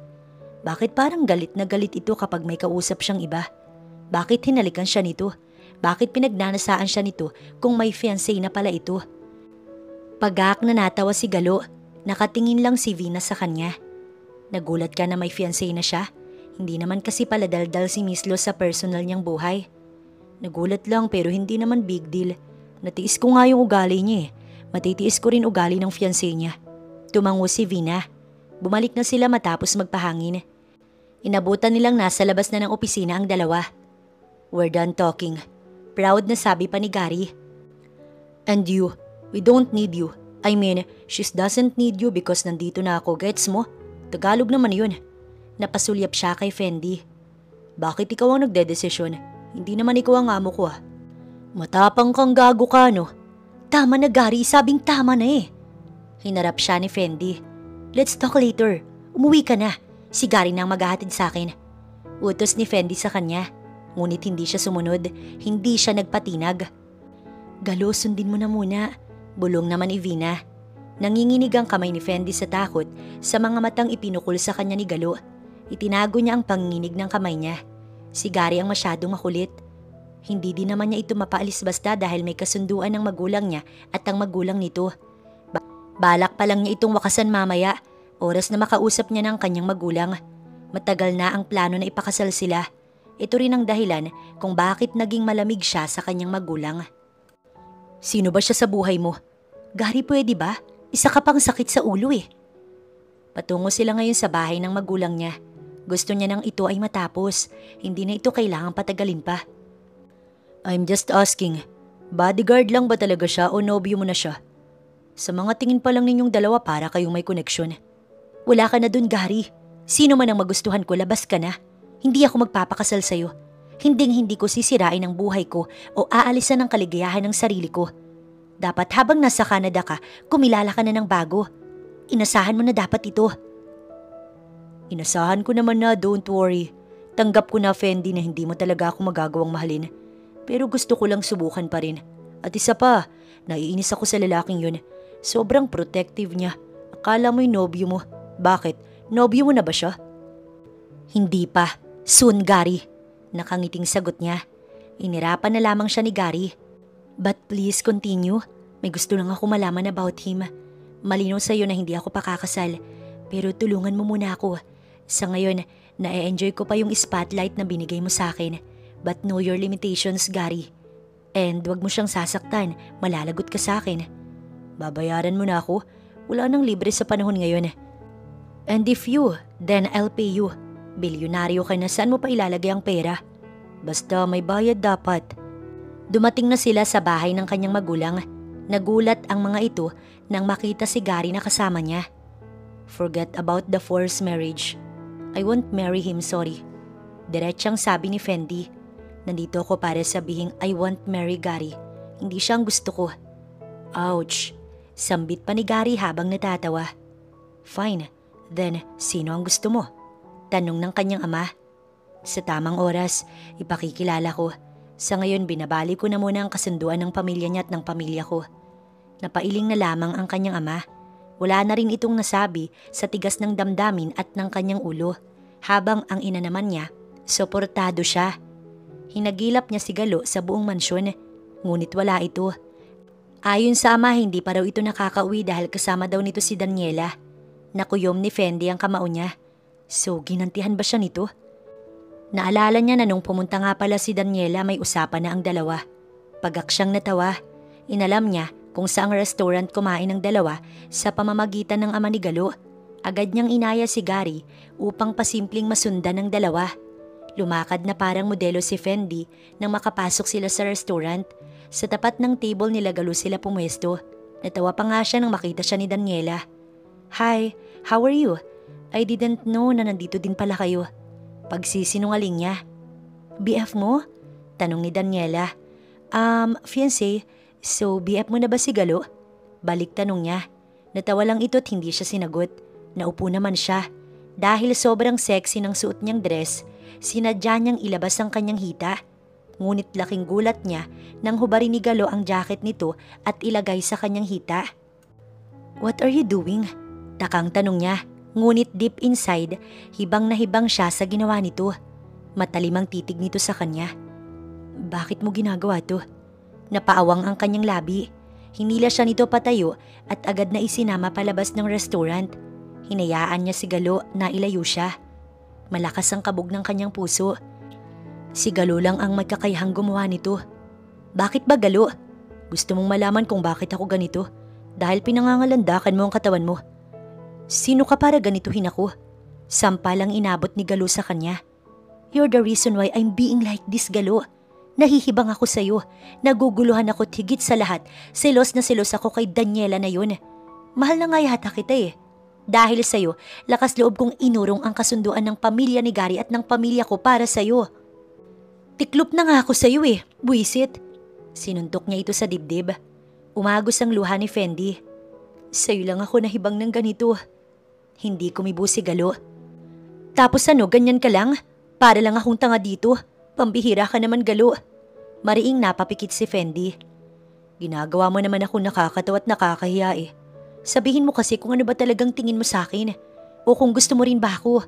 Bakit parang galit na galit ito kapag may kausap siyang iba? Bakit hinalikan siya nito? Bakit pinagnanasaan siya nito kung may fiancé na pala ito? Pagak na natawa si Galo, nakatingin lang si Vina sa kanya. Nagulat ka na may fiancé na siya? Hindi naman kasi pala daldal si Miss Lo sa personal niyang buhay. Nagulat lang pero hindi naman big deal. Natiis ko nga yung ugali niya eh. Matitiis ko rin ugali ng fiancé niya. Tumango si Vina. Bumalik na sila matapos magpahangin. Inabutan nilang nasa labas na ng opisina ang dalawa. We're done talking. Proud na sabi pa ni Gary. And you? We don't need you. I mean, she doesn't need you because nandito na ako, gets mo? Tagalog naman yun. Napasulyap siya kay Fendi. Bakit ikaw ang nagdedesisyon? Hindi naman ikaw ang amo ko ah. Matapang kang gago ka no? Tama na Gary, sabing tama na eh. Hinarap siya ni Fendi. Let's talk later. Umuwi ka na. Si Gary na ang maghahatid sa akin. Utos ni Fendi sa kanya. Ngunit hindi siya sumunod. Hindi siya nagpatinag. Galo, sundin mo na muna. Bulong naman ni Vina. Nanginginig ang kamay ni Fendi sa takot sa mga matang ipinukul sa kanya ni Galo. Itinago niya ang panginginig ng kamay niya. Si Gary ang masyadong makulit. Hindi din naman niya ito mapaalis basta dahil may kasunduan ng magulang niya at ang magulang nito. Balak pa lang niya itong wakasan mamaya, oras na makausap niya ng kanyang magulang. Matagal na ang plano na ipakasal sila. Ito rin ang dahilan kung bakit naging malamig siya sa kanyang magulang. Sino ba siya sa buhay mo? Gary, pwede ba? Isa ka pang sakit sa ulo eh. Patungo sila ngayon sa bahay ng magulang niya. Gusto niya nang ito ay matapos. Hindi na ito kailangang patagalin pa. I'm just asking, bodyguard lang ba talaga siya o nobyo mo na siya? Sa mga tingin pa lang ninyong dalawa para kayong may connection. Wala ka na dun, Gary. Sino man ang magustuhan ko, labas ka na. Hindi ako magpapakasal sa'yo. Hindi ko sisirain ang buhay ko o aalisan ang kaligayahan ng sarili ko. Dapat habang nasa Canada ka, kumilala ka na ng bago. Inasahan mo na dapat ito. Inasahan ko naman na, don't worry. Tanggap ko na, Fendi, na hindi mo talaga ako magagawang mahalin. Pero gusto ko lang subukan pa rin. At isa pa, naiinis ako sa lalaking yun. Sobrang protective niya. Akala mo'y nobyo mo. Bakit? Nobyo mo na ba siya? Hindi pa. Soon, Gary. Nakangiting sagot niya. Inirapan na lamang siya ni Gary. But please continue. May gusto lang ako malaman about him. Malinaw sa'yo na hindi ako pakakasal. Pero tulungan mo muna ako. Sa ngayon, na-enjoy ko pa yung spotlight na binigay mo sa akin. But know your limitations, Gary. And wag mo siyang sasaktan. Malalagot ka sa akin. Babayaran mo na ako. Wala nang libre sa panahon ngayon. And if you, then I'll pay you. Bilyonaryo ka na, saan mo pa ilalagay ang pera? Basta may bayad dapat. Dumating na sila sa bahay ng kanyang magulang. Nagulat ang mga ito nang makita si Gary na kasama niya. Forget about the forced marriage. I won't marry him, sorry. Diretsang sabi ni Fendi. Nandito ako para sabihing I won't marry Gary. Hindi siya ang gusto ko. Ouch. Sambit pa ni Gary habang natatawa. Fine, Then, sino ang gusto mo? Tanong ng kanyang ama. Sa tamang oras, ipakikilala ko. Sa ngayon, binabali ko na muna ang kasunduan ng pamilya niya at ng pamilya ko. Napailing na lamang ang kanyang ama. Wala na rin itong nasabi sa tigas ng damdamin at ng kanyang ulo. Habang ang ina naman niya, suportado siya. Hinagilap niya si Galo sa buong mansyon, ngunit wala ito. Ayon sa ama, hindi pa raw ito nakakauwi dahil kasama daw nito si Daniela. Nakuyom ni Fendi ang kamao niya. So, ginantihan ba siya nito? Naalala niya na nung pumunta nga pala si Daniela, may usapan na ang dalawa. Pagaksyang natawa, inalam niya kung saang restaurant kumain ang dalawa sa pamamagitan ng ama ni Galo. Agad niyang inaya si Gary upang pasimpleng masundan ng dalawa. Lumakad na parang modelo si Fendi nang makapasok sila sa restaurant. Sa tapat ng table nila Galo sila pumwesto. Natawa pa nga siya nang makita siya ni Daniela. Hi, how are you? I didn't know na nandito din pala kayo. Pagsisinungaling niya. BF mo? Tanong ni Daniela. Fiancé, so BF mo na ba si Galo? Balik tanong niya. Natawa lang ito at hindi siya sinagot. Naupo naman siya. Dahil sobrang sexy ng suot niyang dress, sinadya niyang ilabas ang kanyang hita. Ngunit laking gulat niya nang hubarin ni Galo ang jacket nito at ilagay sa kanyang hita. What are you doing? Takang tanong niya. Ngunit deep inside, hibang na hibang siya sa ginawa nito. Matalimang titig nito sa kanya. Bakit mo ginagawa to? Napaawang ang kanyang labi. Hinila siya nito patayo at agad na isinama palabas ng restaurant. Hinayaan niya si Galo na ilayo siya. Malakas ang kabog ng kanyang puso. Si Galo lang ang magkakayahang gumawa nito. Bakit ba Galo? Gusto mong malaman kung bakit ako ganito? Dahil pinangangalandakan mo ang katawan mo. Sino ka para ganituhin ako? Sampalang inabot ni Galo sa kanya. You're the reason why I'm being like this, Galo. Nahihibang ako sa'yo. Naguguluhan ako higit sa lahat. Selos na selos ako kay Daniela na yun. Mahal na nga yata kita eh. Dahil sa'yo, lakas loob kong inurong ang kasunduan ng pamilya ni Gary at ng pamilya ko para sa'yo. Tiklop na nga ako sa'yo eh, buwisit. Sinuntok niya ito sa dibdib. Umagos ang luha ni Fendi. Sa'yo lang ako nahibang ng ganito. Hindi kumibo si Galo. Tapos ano, ganyan ka lang? Para lang akong tanga dito. Pambihira ka naman, Galo. Mariing napapikit si Fendi. Ginagawa mo naman ako nakakatawa at nakakahiya eh. Sabihin mo kasi kung ano ba talagang tingin mo sa akin. O kung gusto mo rin ba ako.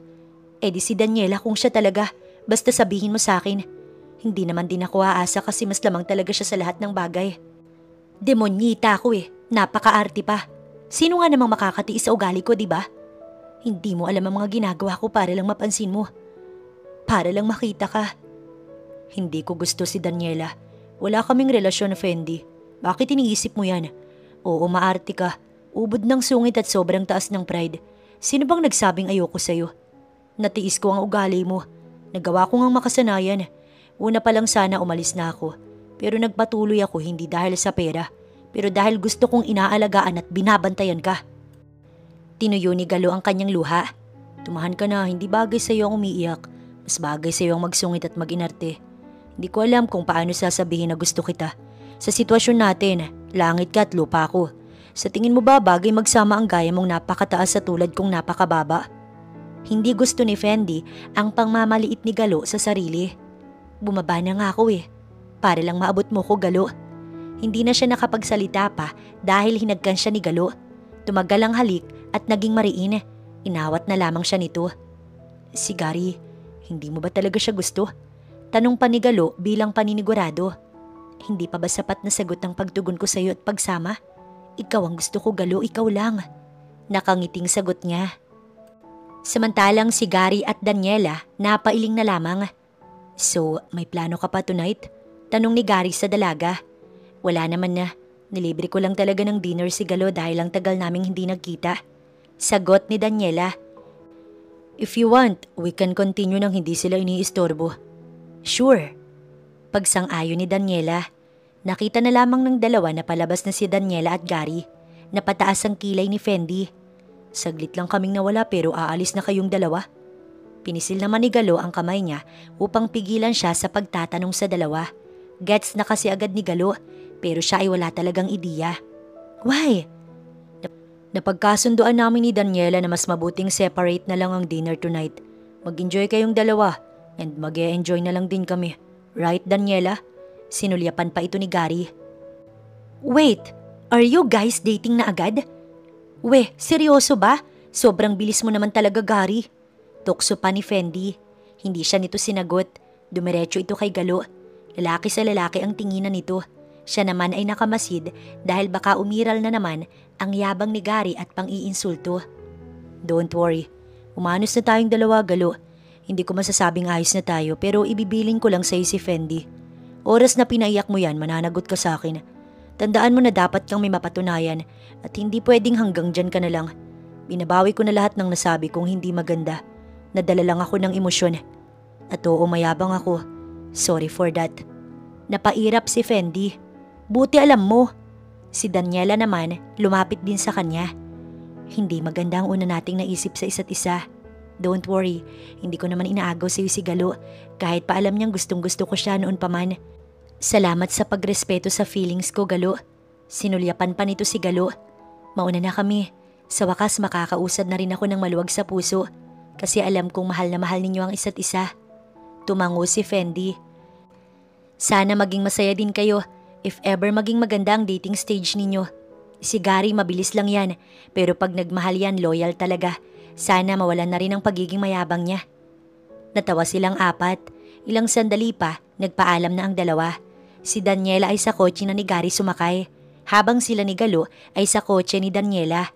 Eh di si Daniela kung siya talaga. Basta sabihin mo sa akin. Hindi naman din ako aasa kasi mas lamang talaga siya sa lahat ng bagay. Demonyita ako eh. Napaka-arte pa. Sino nga namang makakatiis sa ugali ko, di ba? Hindi mo alam ang mga ginagawa ko para lang mapansin mo. Para lang makita ka. Hindi ko gusto si Daniela. Wala kaming relasyon, Fendi. Bakit iniisip mo yan? Oo, maarte ka. Ubod ng sungit at sobrang taas ng pride. Sino bang nagsabing ayoko sa'yo? Natiis ko ang ugali mo. Nagawa ko ngang makasanayan. Una pa lang sana umalis na ako. Pero nagpatuloy ako hindi dahil sa pera. Pero dahil gusto kong inaalagaan at binabantayan ka. Tinuyo ni Galo ang kanyang luha. Tumahan ka na, hindi bagay sa'yo ang umiiyak. Mas bagay sa'yo ang magsungit at maginarte. Hindi ko alam kung paano sasabihin na gusto kita. Sa sitwasyon natin, langit ka at lupa ko. Sa tingin mo ba bagay magsama ang gaya mong napakataas sa tulad kong napakababa? Hindi gusto ni Fendi ang pangmamaliit ni Galo sa sarili. Bumaba na nga ako eh. Para lang maabot mo ko, Galo. Hindi na siya nakapagsalita pa dahil hinagkan siya ni Galo. Tumagal ang halik at naging mariin. Inawat na lamang siya nito. Si Gary, hindi mo ba talaga siya gusto? Tanong pa ni Galo bilang paninigurado. Hindi pa ba sapat na sagot ang pagtugon ko sa iyo at pagsama? Ikaw ang gusto ko, Galo, ikaw lang. Nakangiting sagot niya. Samantalang si Gary at Daniela napailing na lamang. So, may plano ka pa tonight? Tanong ni Gary sa dalaga. Wala naman na. Nilibre ko lang talaga ng dinner si Galo dahil ang tagal naming hindi nagkita. Sagot ni Daniela. If you want, we can continue nang hindi sila iniistorbo. Sure. Pagsang-ayon ni Daniela. Nakita na lamang ng dalawa na palabas na si Daniela at Gary. Napataas ang kilay ni Fendi. Saglit lang kaming nawala pero aalis na kayong dalawa. Pinisil naman ni Galo ang kamay niya upang pigilan siya sa pagtatanong sa dalawa. Gets na kasi agad ni Galo pero siya ay wala talagang ideya. Why? Napagkasunduan namin ni Daniela na mas mabuting separate na lang ang dinner tonight. Mag-enjoy kayong dalawa and mag-e-enjoy na lang din kami. Right, Daniela? Sinulyapan pa ito ni Gary. Wait, are you guys dating na agad? Weh, seryoso ba? Sobrang bilis mo naman talaga, Gary. Tukso pa ni Fendi. Hindi siya nito sinagot. Dumiretso ito kay Galo. Lalaki sa lalaki ang tinginan nito. Siya naman ay nakamasid dahil baka umiral na naman ang yabang ni Gary at pang-iinsulto. Don't worry. Umanos na tayong dalawa, Galo. Hindi ko masasabing ayos na tayo pero ibibiling ko lang sa'yo si Fendi. Oras na pinaiyak mo yan, mananagot ka sa akin. Tandaan mo na dapat kang may mapatunayan at hindi pwedeng hanggang dyan ka na lang. Binabawi ko na lahat ng nasabi kong hindi maganda. Nadala lang ako ng emosyon. At oo, mayabang ako. Sorry for that. Napairap si Fendi. Buti alam mo. Si Daniela naman lumapit din sa kanya. Hindi maganda ang una nating naisip sa isa't isa. Don't worry, hindi ko naman inaagaw sa'yo si Galo kahit pa alam niyang gustong gusto ko siya noon pa man. Salamat sa pagrespeto sa feelings ko, Galo. Sinulyapan pa nito si Galo. Mauna na kami. Sa wakas makakausad na rin ako ng maluwag sa puso kasi alam kong mahal na mahal ninyo ang isa't isa. Tumango si Fendi. Sana maging masaya din kayo if ever maging maganda ang dating stage ninyo. Si Gary mabilis lang yan pero pag nagmahal yan loyal talaga. Sana mawalan na rin ang pagiging mayabang niya. Natawa silang apat. Ilang sandali pa, nagpaalam na ang dalawa. Si Daniela ay sa kotse na ni Gary sumakay, habang sila ni Galo ay sa kotse ni Daniela.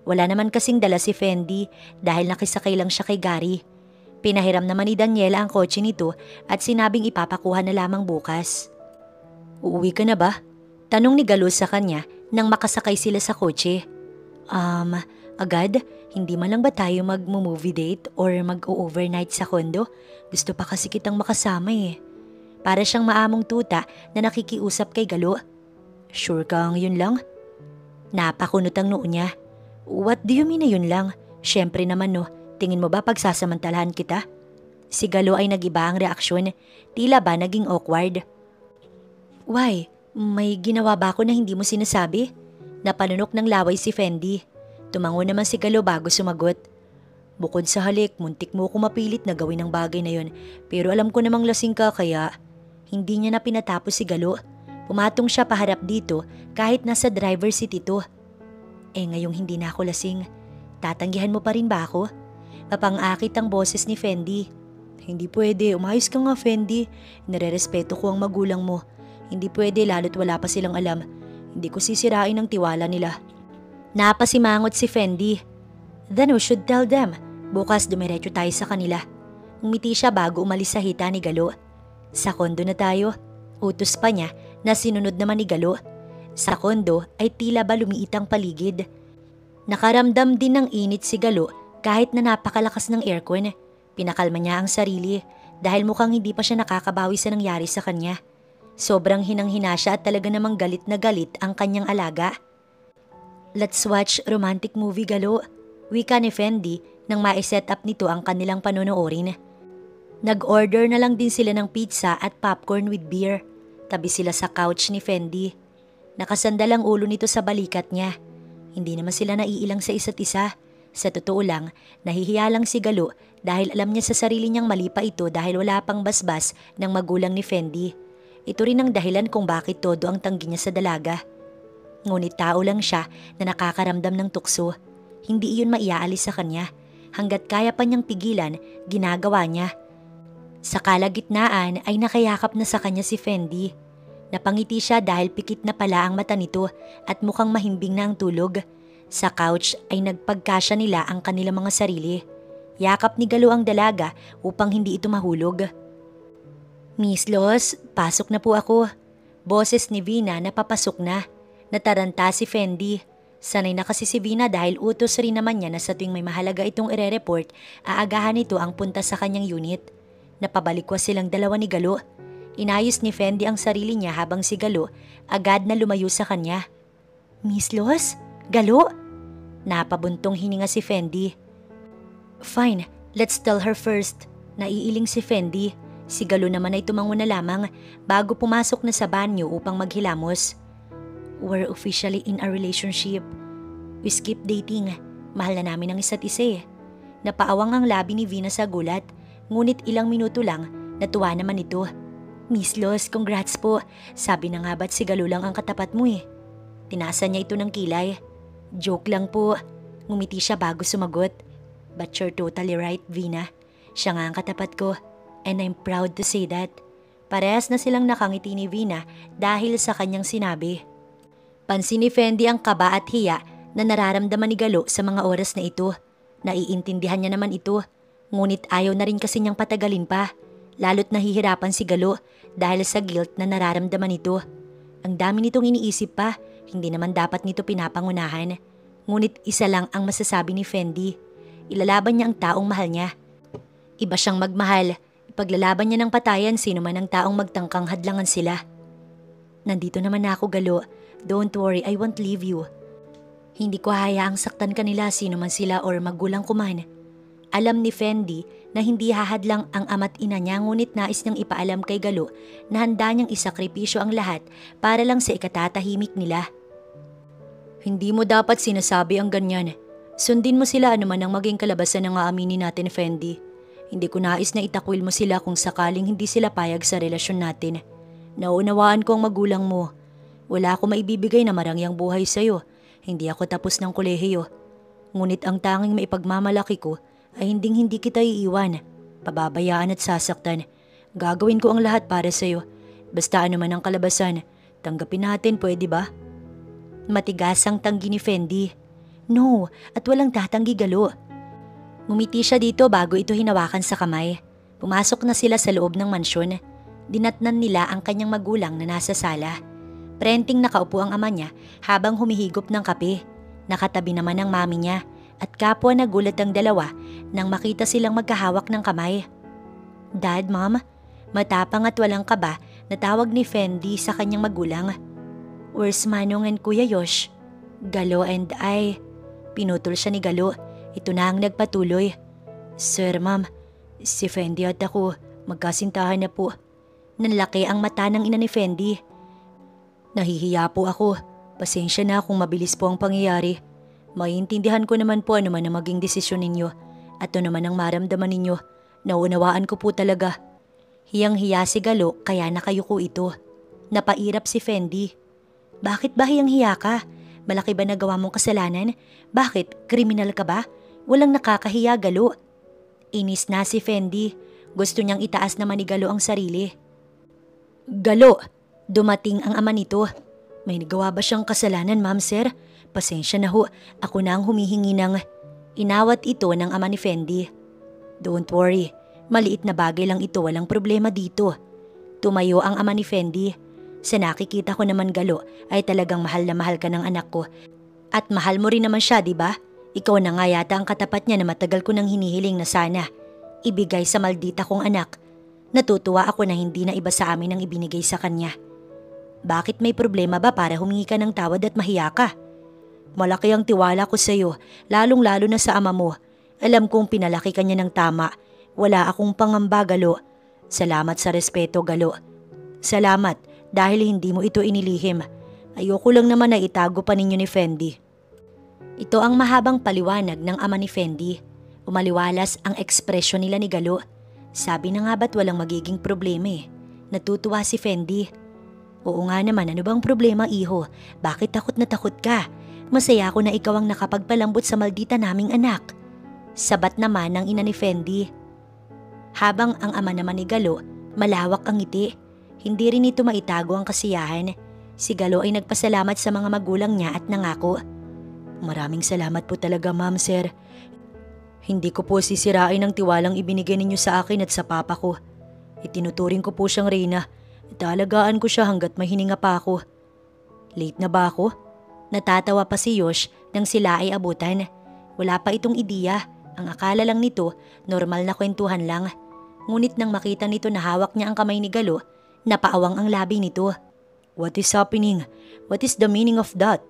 Wala naman kasing dala si Fendi dahil nakisakay lang siya kay Gary. Pinahiram naman ni Daniela ang kotse nito at sinabing ipapakuha na lamang bukas. Uuwi ka na ba? Tanong ni Galo sa kanya nang makasakay sila sa kotse. Agad? Hindi man lang ba tayo mag-movie date or mag-overnight sa kondo? Gusto pa kasi kitang makasama eh. Para siyang maamong tuta na nakikiusap kay Galo. Sure kang yun lang? Napakunot ang noo niya. What do you mean na yun lang? Siyempre naman no, tingin mo ba pagsasamantalahan kita? Si Galo ay nag-iba ang reaksyon. Tila ba naging awkward? Why? May ginawa ba ako na hindi mo sinasabi? Napanunok ng laway si Fendi. Tumango naman si Galo bago sumagot. Bukod sa halik, muntik mo ako mapilit na gawin ang bagay na yun. Pero alam ko namang lasing ka kaya hindi niya na pinatapos si Galo. Pumatong siya paharap dito kahit nasa driver seat ito. Ngayong hindi na ako lasing, tatanggihan mo pa rin ba ako? Papangakit ang boses ni Fendi. Hindi pwede, umayos ka nga Fendi. Nire-respeto ko ang magulang mo. Hindi pwede lalo't wala pa silang alam. Hindi ko sisirain ang tiwala nila. Napasimangot si Fendi. Then we should tell them. Bukas dumiretso tayo sa kanila. Umiti siya bago umalis sa hita ni Galo. Sa kondo na tayo. Utos pa niya na sinunod naman ni Galo. Sa kondo ay tila ba lumiit ang paligid. Nakaramdam din ng init si Galo kahit na napakalakas ng aircon. Pinakalma niya ang sarili dahil mukhang hindi pa siya nakakabawi sa nangyari sa kanya. Sobrang hinang-hina siya at talaga namang galit na galit ang kanyang alaga. Let's watch romantic movie, Galo. Wika ni Fendi nang ma-set up nito ang kanilang panonoorin. Nag-order na lang din sila ng pizza at popcorn with beer. Tabi sila sa couch ni Fendi. Nakasandal ang ulo nito sa balikat niya. Hindi naman sila naiilang sa isa't isa. Sa totoo lang, nahihiya lang si Galo dahil alam niya sa sarili niyang mali pa ito dahil wala pang basbas ng magulang ni Fendi. Ito rin ang dahilan kung bakit todo ang tanggi niya sa dalaga. Ngunit tao lang siya na nakakaramdam ng tukso. Hindi iyon maiaalis sa kanya. Hanggat kaya pa niyang pigilan, ginagawa niya. Sa kalagitnaan ay nakayakap na sa kanya si Fendi. Napangiti siya dahil pikit na pala ang mata nito at mukhang mahimbing na ang tulog. Sa couch ay nagpagkasya nila ang kanilang mga sarili. Yakap ni Galo ang dalaga upang hindi ito mahulog. Miss Los, pasok na po ako. Boses ni Vina na papasok na. Nataranta si Fendi. Sanay na kasi si Vina dahil utos rin naman niya na sa tuwing may mahalaga itong ire-report, aagahan ito ang punta sa kanyang unit. Napabalikwas silang dalawa ni Galo. Inayos ni Fendi ang sarili niya habang si Galo agad na lumayo sa kanya. Miss Los? Galo? Napabuntong hininga si Fendi. Fine, let's tell her first. Naiiling si Fendi. Si Galo naman ay tumango na lamang bago pumasok na sa banyo upang maghilamos. We're officially in a relationship. We skip dating. Mahal na namin ang isa't isa eh. Napaawang ang labi ni Vina sa gulat, ngunit ilang minuto lang, natuwa naman ito. Miss Los, congrats po. Sabi na nga ba't sigalo lang ang katapat mo eh. Tinaasan niya ito ng kilay. Joke lang po. Ngumiti siya bago sumagot. But you're totally right, Vina. Siya nga ang katapat ko. And I'm proud to say that. Parehas na silang nakangiti ni Vina dahil sa kanyang sinabi. Pansin ni Fendi ang kaba at hiya na nararamdaman ni Galo sa mga oras na ito. Naiintindihan niya naman ito. Ngunit ayaw na rin kasi niyang patagalin pa. Lalo't nahihirapan si Galo dahil sa guilt na nararamdaman nito. Ang dami nitong iniisip pa. Hindi naman dapat nito pinapangunahan. Ngunit isa lang ang masasabi ni Fendi. Ilalaban niya ang taong mahal niya. Iba siyang magmahal. Ipaglalaban niya ng patayan sino man ang taong magtangkang hadlangan sila. Nandito naman ako, Galo. Don't worry, I won't leave you. Hindi ko hayaang saktan kanila sino man sila or magulang ko man. Alam ni Fendi na hindi hahadlang ang ama't ina niya ngunit nais niyang ipaalam kay Galo na handa niyang isakripisyo ang lahat para lang sa ikatatahimik nila. Hindi mo dapat sinasabi ang ganyan. Sundin mo sila anuman ang maging kalabasan ng aaminin natin, Fendi. Hindi ko nais na itakwil mo sila kung sakaling hindi sila payag sa relasyon natin. Nauunawaan ko ang magulang mo. Wala ako maibibigay na marangyang buhay sa'yo. Hindi ako tapos ng kolehiyo. Ngunit ang tanging maipagmamalaki ko ay hindi kita iiwan. Pababayaan at sasaktan. Gagawin ko ang lahat para sa'yo. Basta anuman ang kalabasan, tanggapin natin, pwede ba? Matigas ang tanggi ni Fendi. No, at walang tatanggi, Galo. Ngumiti siya dito bago ito hinawakan sa kamay. Pumasok na sila sa loob ng mansyon. Dinatnan nila ang kanyang magulang na nasa sala. Prenting nakaupo ang ama niya habang humihigop ng kape. Nakatabi naman ang mami niya at kapwa nagulat ang dalawa nang makita silang magkahawak ng kamay. Dad, Mom, matapang at walang kaba na tawag ni Fendi sa kanyang magulang. Where's Manong and Kuya Yosh? Galo and I. Pinutol siya ni Galo. Ito na ang nagpatuloy. Sir, Ma'am, si Fendi at ako magkasintahan na po. Nanlaki ang mata ng ina ni Fendi. Nahihiya po ako. Pasensya na kung mabilis po ang pangyayari. Maiintindihan ko naman po ano man ang maging desisyon ninyo. At ano naman ang maramdaman ninyo. Naunawaan ko po talaga. Hiyang-hiya si Galo kaya nakayuko ito. Napairap si Fendi. Bakit ba hiyang-hiya ka? Malaki ba nagawa mong kasalanan? Bakit? Kriminal ka ba? Walang nakakahiya, Galo. Inis na si Fendi. Gusto niyang itaas naman ni Galo ang sarili. Galo! Dumating ang ama nito. May nagawa ba siyang kasalanan, Ma'am Sir? Pasensya na ho, ako na ang humihingi ng... Inawat ito ng ama ni Fendi. Don't worry, maliit na bagay lang ito, walang problema dito. Tumayo ang ama ni Fendi. Sa nakikita ko naman, Galo, ay talagang mahal na mahal ka ng anak ko. At mahal mo rin naman siya, di ba? Ikaw na nga yata ang katapat niya na matagal ko nang hinihiling na sana ibigay sa maldita kong anak. Natutuwa ako na hindi na iba sa amin ang ibinigay sa kanya. Bakit may problema ba para humingi ka ng tawad at mahiya ka? Malaki ang tiwala ko sa iyo, lalong-lalo na sa ama mo. Alam kong pinalaki ka niya ng tama. Wala akong pangamba, Galo. Salamat sa respeto, Galo. Salamat dahil hindi mo ito inilihim. Ayoko lang naman na itago pa ninyo ni Fendi. Ito ang mahabang paliwanag ng ama ni Fendi. Umaliwalas ang ekspresyon nila ni Galo. Sabi na nga ba't walang magiging problema eh. Natutuwa si Fendi. Oo nga naman, ano bang problema, iho? Bakit takot na takot ka? Masaya ako na ikaw ang nakapagpalambot sa maldita naming anak. Sabat naman ng ina ni Fendi. Habang ang ama naman ni Galo, malawak ang ngiti. Hindi rin ito maitago ang kasiyahan. Si Galo ay nagpasalamat sa mga magulang niya at nangako. Maraming salamat po talaga, Ma'am Sir. Hindi ko po sisirain ang tiwalang ibinigay ninyo sa akin at sa papa ko. Itinuturing ko po siyang reyna. Talagaan ko siya hanggat may hininga pa ako. Late na ba ako? Natatawa pa si Yosh nang sila ay abutan. Wala pa itong ideya. Ang akala lang nito, normal na kwentuhan lang. Ngunit nang makita nito na hawak niya ang kamay ni Galo, napaawang ang labi nito. What is happening? What is the meaning of that?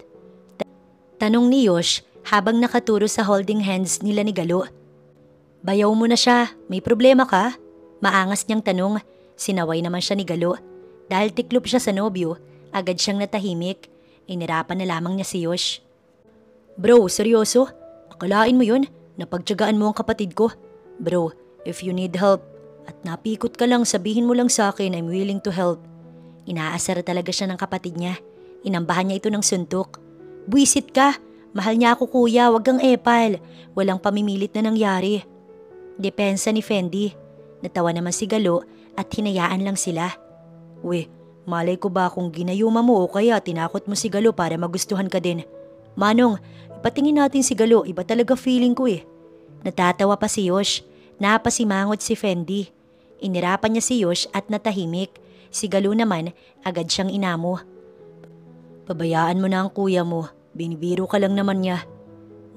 Tanong ni Yosh habang nakaturo sa holding hands nila ni Galo. Bayaw mo na siya. May problema ka? Maangas niyang tanong. Sinaway naman siya ni Galo. Dahil tiklop siya sa nobyo, agad siyang natahimik. Inirapan na lamang niya si Yosh. Bro, seryoso? Akalain mo yun? Napagtiyagaan mo ang kapatid ko? Bro, if you need help at napikot ka lang, sabihin mo lang sa akin, I'm willing to help. Inaasar talaga siya ng kapatid niya. Inambahan niya ito ng suntok. Buisit ka! Mahal niya ako kuya, wag kang epal. Walang pamimilit na nangyari. Depensa ni Fendi. Natawa naman si Galo at hinayaan lang sila. We, malay ko ba kung ginayuma mo o kaya tinakot mo si Galo para magustuhan ka din. Manong, ipatingin natin si Galo, iba talaga feeling ko eh. Natatawa pa si Yosh. Napasimangot si Fendi. Inirapan niya si Yosh at natahimik. Si Galo naman, agad siyang inamo. Pabayaan mo na ang kuya mo. Binibiro ka lang naman niya.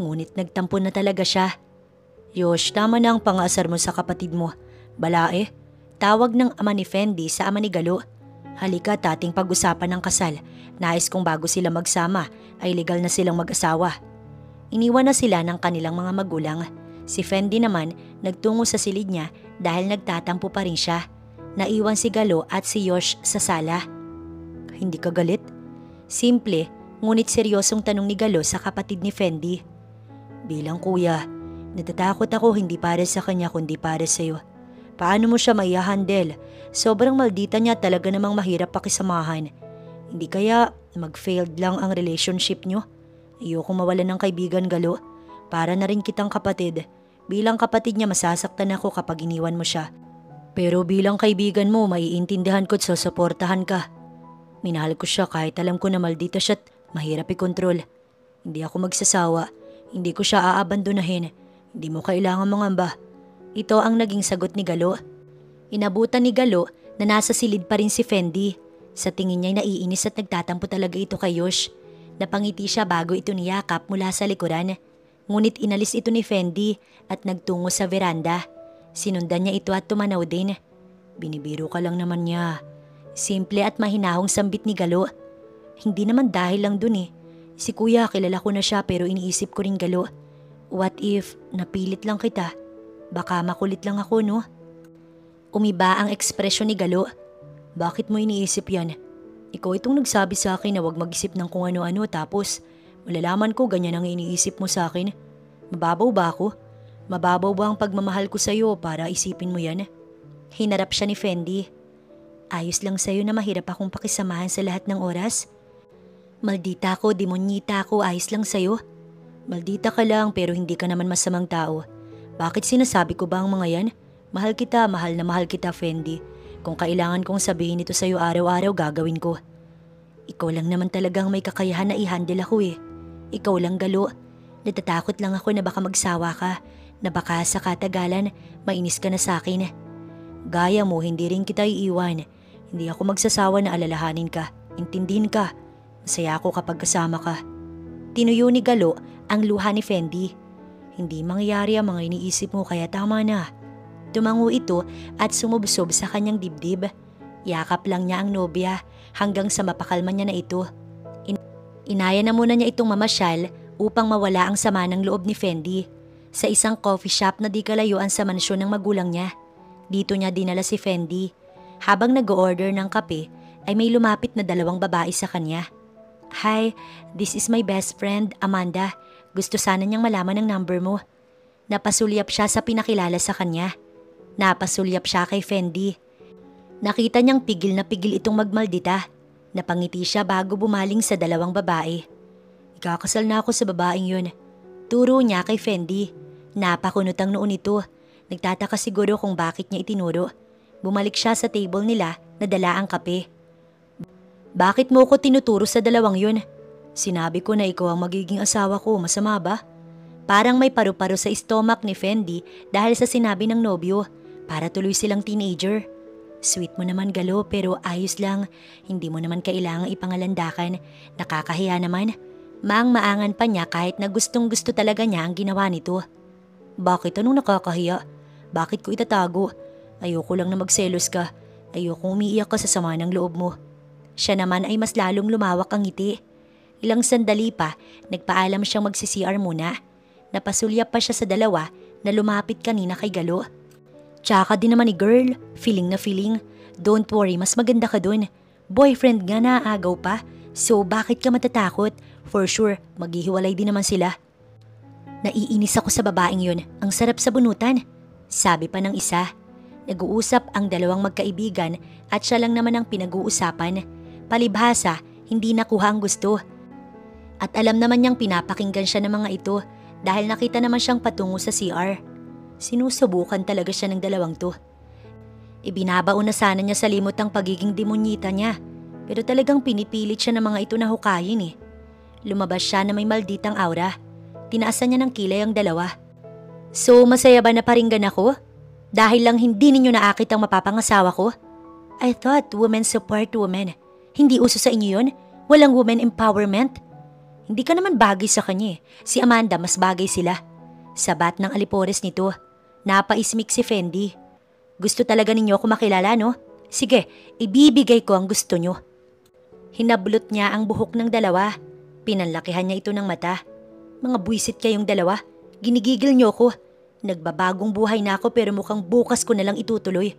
Ngunit nagtampo na talaga siya. Yosh, tama na ang pangasar mo sa kapatid mo. Balae, tawag ng ama ni Fendi sa ama ni Galo. Halika, tating pag-usapan ng kasal. Nais kong bago sila magsama ay legal na silang mag-asawa. Iniwan na sila ng kanilang mga magulang. Si Fendi naman nagtungo sa silid niya dahil nagtatampo pa rin siya. Naiwan si Galo at si Yosh sa sala. Hindi ka galit? Simple, ngunit seryosong tanong ni Galo sa kapatid ni Fendi. Bilang kuya, natatakot ako hindi para sa kanya kundi para sa'yo. Paano mo siya maihahandle? Sobrang maldita niya, talaga namang mahirap pakisamahan. Hindi kaya mag-failed lang ang relationship niyo? Ayokong mawalan ng kaibigan, Galo. Para na rin kitang kapatid. Bilang kapatid niya masasaktan ako kapag iniwan mo siya. Pero bilang kaibigan mo, maiintindihan ko at susuportahan ka. Minahal ko siya kahit alam ko na maldita siya at mahirap i-control. Hindi ako magsasawa. Hindi ko siya aabandonahin. Hindi mo kailangan mangamba. Ito ang naging sagot ni Galo. Inabutan ni Galo na nasa silid pa rin si Fendi. Sa tingin niya naiinis at nagtatampo talaga ito kay Yosh. Napangiti siya bago ito niyakap mula sa likuran. Ngunit inalis ito ni Fendi at nagtungo sa veranda. Sinundan niya ito at tumanaw din. Binibiro ka lang naman niya. Simple at mahinahong sambit ni Galo. Hindi naman dahil lang dun eh. Si kuya kilala ko na siya pero iniisip ko rin Galo. What if napilit lang kita? Baka makulit lang ako no? Umiba ang ekspresyon ni Galo. Bakit mo iniisip yan? Ikaw itong nagsabi sa akin na wag mag-isip ng kung ano-ano tapos malalaman ko ganyan ang iniisip mo sa akin. Mababaw ba ako? Mababaw ba ang pagmamahal ko sa'yo para isipin mo yan? Hinarap siya ni Fendi. Ayos lang sa'yo na mahirap akong pakisamahan sa lahat ng oras. Maldita ko, demonyita ko, ayos lang sa'yo. Maldita ka lang pero hindi ka naman masamang tao. Bakit sinasabi ko ba ang mga yan? Mahal kita, mahal na mahal kita, Fendi. Kung kailangan kong sabihin ito sa'yo araw-araw, gagawin ko. Ikaw lang naman talagang may kakayahan na i-handle ako eh. Ikaw lang, Galo. Natatakot lang ako na baka magsawa ka, na baka sa katagalan, mainis ka na sa akin. Gaya mo, hindi rin kita iiwan. Hindi ako magsasawa na alalahanin ka. Intindihin ka. Masaya ako kapag kasama ka. Tinuyo ni Galo ang luha ni Fendi. Hindi mangyayari ang mga iniisip mo kaya tama na. Tumango ito at sumubsob sa kanyang dibdib. Yakap lang niya ang nobya hanggang sa mapakalma niya na ito. Inaya na muna niya itong mamasyal upang mawala ang sama ng loob ni Fendi. Sa isang coffee shop na di kalayuan sa mansyon ng magulang niya. Dito niya dinala si Fendi. Habang nag-order ng kape ay may lumapit na dalawang babae sa kanya. Hi, this is my best friend, Amanda. Gusto sana niyang malaman ang number mo. Napasulyap siya sa pinakilala sa kanya. Napasulyap siya kay Fendi. Nakita niyang pigil na pigil itong magmaldita. Napangiti siya bago bumaling sa dalawang babae. Ikakasal na ako sa babaeng yun. Turo niya kay Fendi. Napakunot ang noon ito. Nagtataka siguro kung bakit niya itinuro. Bumalik siya sa table nila na dala ang kape. Bakit mo ko tinuturo sa dalawang yun? Sinabi ko na ikaw ang magiging asawa ko, masama ba? Parang may paru-paro sa stomach ni Fendi dahil sa sinabi ng nobyo para tuloy silang teenager. Sweet mo naman Galo pero ayos lang. Hindi mo naman kailangang ipangalandakan. Nakakahiya naman. Maang-maangan pa niya kahit na gustong gusto talaga niya ang ginawa nito. Bakit anong nakakahiya? Bakit ko itatago? Ayoko lang na magselos ka. Ayoko umiiyak ka sa sama ng loob mo. Siya naman ay mas lalong lumawak ang ngiti. Ilang sandali pa, nagpaalam siyang magsi-CR muna. Napasulyap pa siya sa dalawa na lumapit kanina kay Galo. Tsaka din naman ni girl, feeling na feeling. Don't worry, mas maganda ka dun. Boyfriend nga na agaw pa. So bakit ka matatakot? For sure, maghihiwalay din naman sila. Naiinis ako sa babaeng yun. Ang sarap sa bunutan. Sabi pa ng isa. Nag-uusap ang dalawang magkaibigan at siya lang naman ang pinag-uusapan. Palibhasa, hindi nakuha ang gusto. At alam naman niyang pinapakinggan siya ng mga ito dahil nakita naman siyang patungo sa CR. Sinusubukan talaga siya ng dalawang to. Ibinabaon na sana niya sa limot ang pagiging demonyita niya, pero talagang pinipilit siya ng mga ito na hukayin eh. Lumabas siya na may malditang aura. Tinaasan niya ng kilay ang dalawa. So masaya ba na paringgan ako? Dahil lang hindi ninyo naakit ang mapapangasawa ko? I thought women support women. Hindi uso sa inyo yun? Walang women empowerment? Hindi ka naman bagay sa kanya eh. Si Amanda mas bagay sila. Sabat ng alipores nito. Napaismik si Fendi. Gusto talaga ninyo ako makilala, no? Sige, ibibigay ko ang gusto nyo. Hinablot niya ang buhok ng dalawa. Pinanlakihan niya ito ng mata. Mga buwisit kayong dalawa. Ginigigil niyo ko. Nagbabagong buhay na ako pero mukhang bukas ko na lang itutuloy.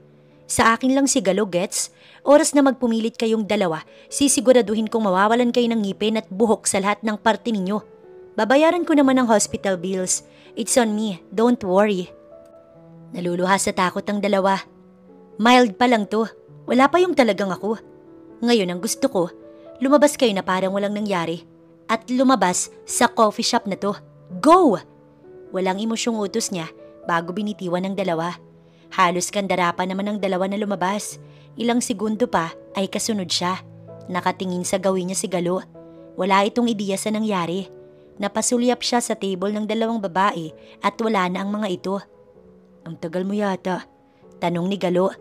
Sa akin lang si Galo, gets? Oras na magpumilit kayong dalawa, sisiguraduhin kong mawawalan kayo ng ngipin at buhok sa lahat ng parte ninyo. Babayaran ko naman ang hospital bills. It's on me, don't worry. Naluluha sa takot ang dalawa. Mild pa lang to. Wala pa yung talagang ako. Ngayon ang gusto ko, lumabas kayo na parang walang nangyari. At lumabas sa coffee shop na to. Go! Walang emosyong utos niya bago binitiwan ng dalawa. Halos kandara pa naman ang dalawa na lumabas. Ilang segundo pa ay kasunod siya. Nakatingin sa gawin niya si Galo. Wala itong ideya sa nangyari. Napasulyap siya sa table ng dalawang babae at wala na ang mga ito. Ang tagal mo yata. Tanong ni Galo.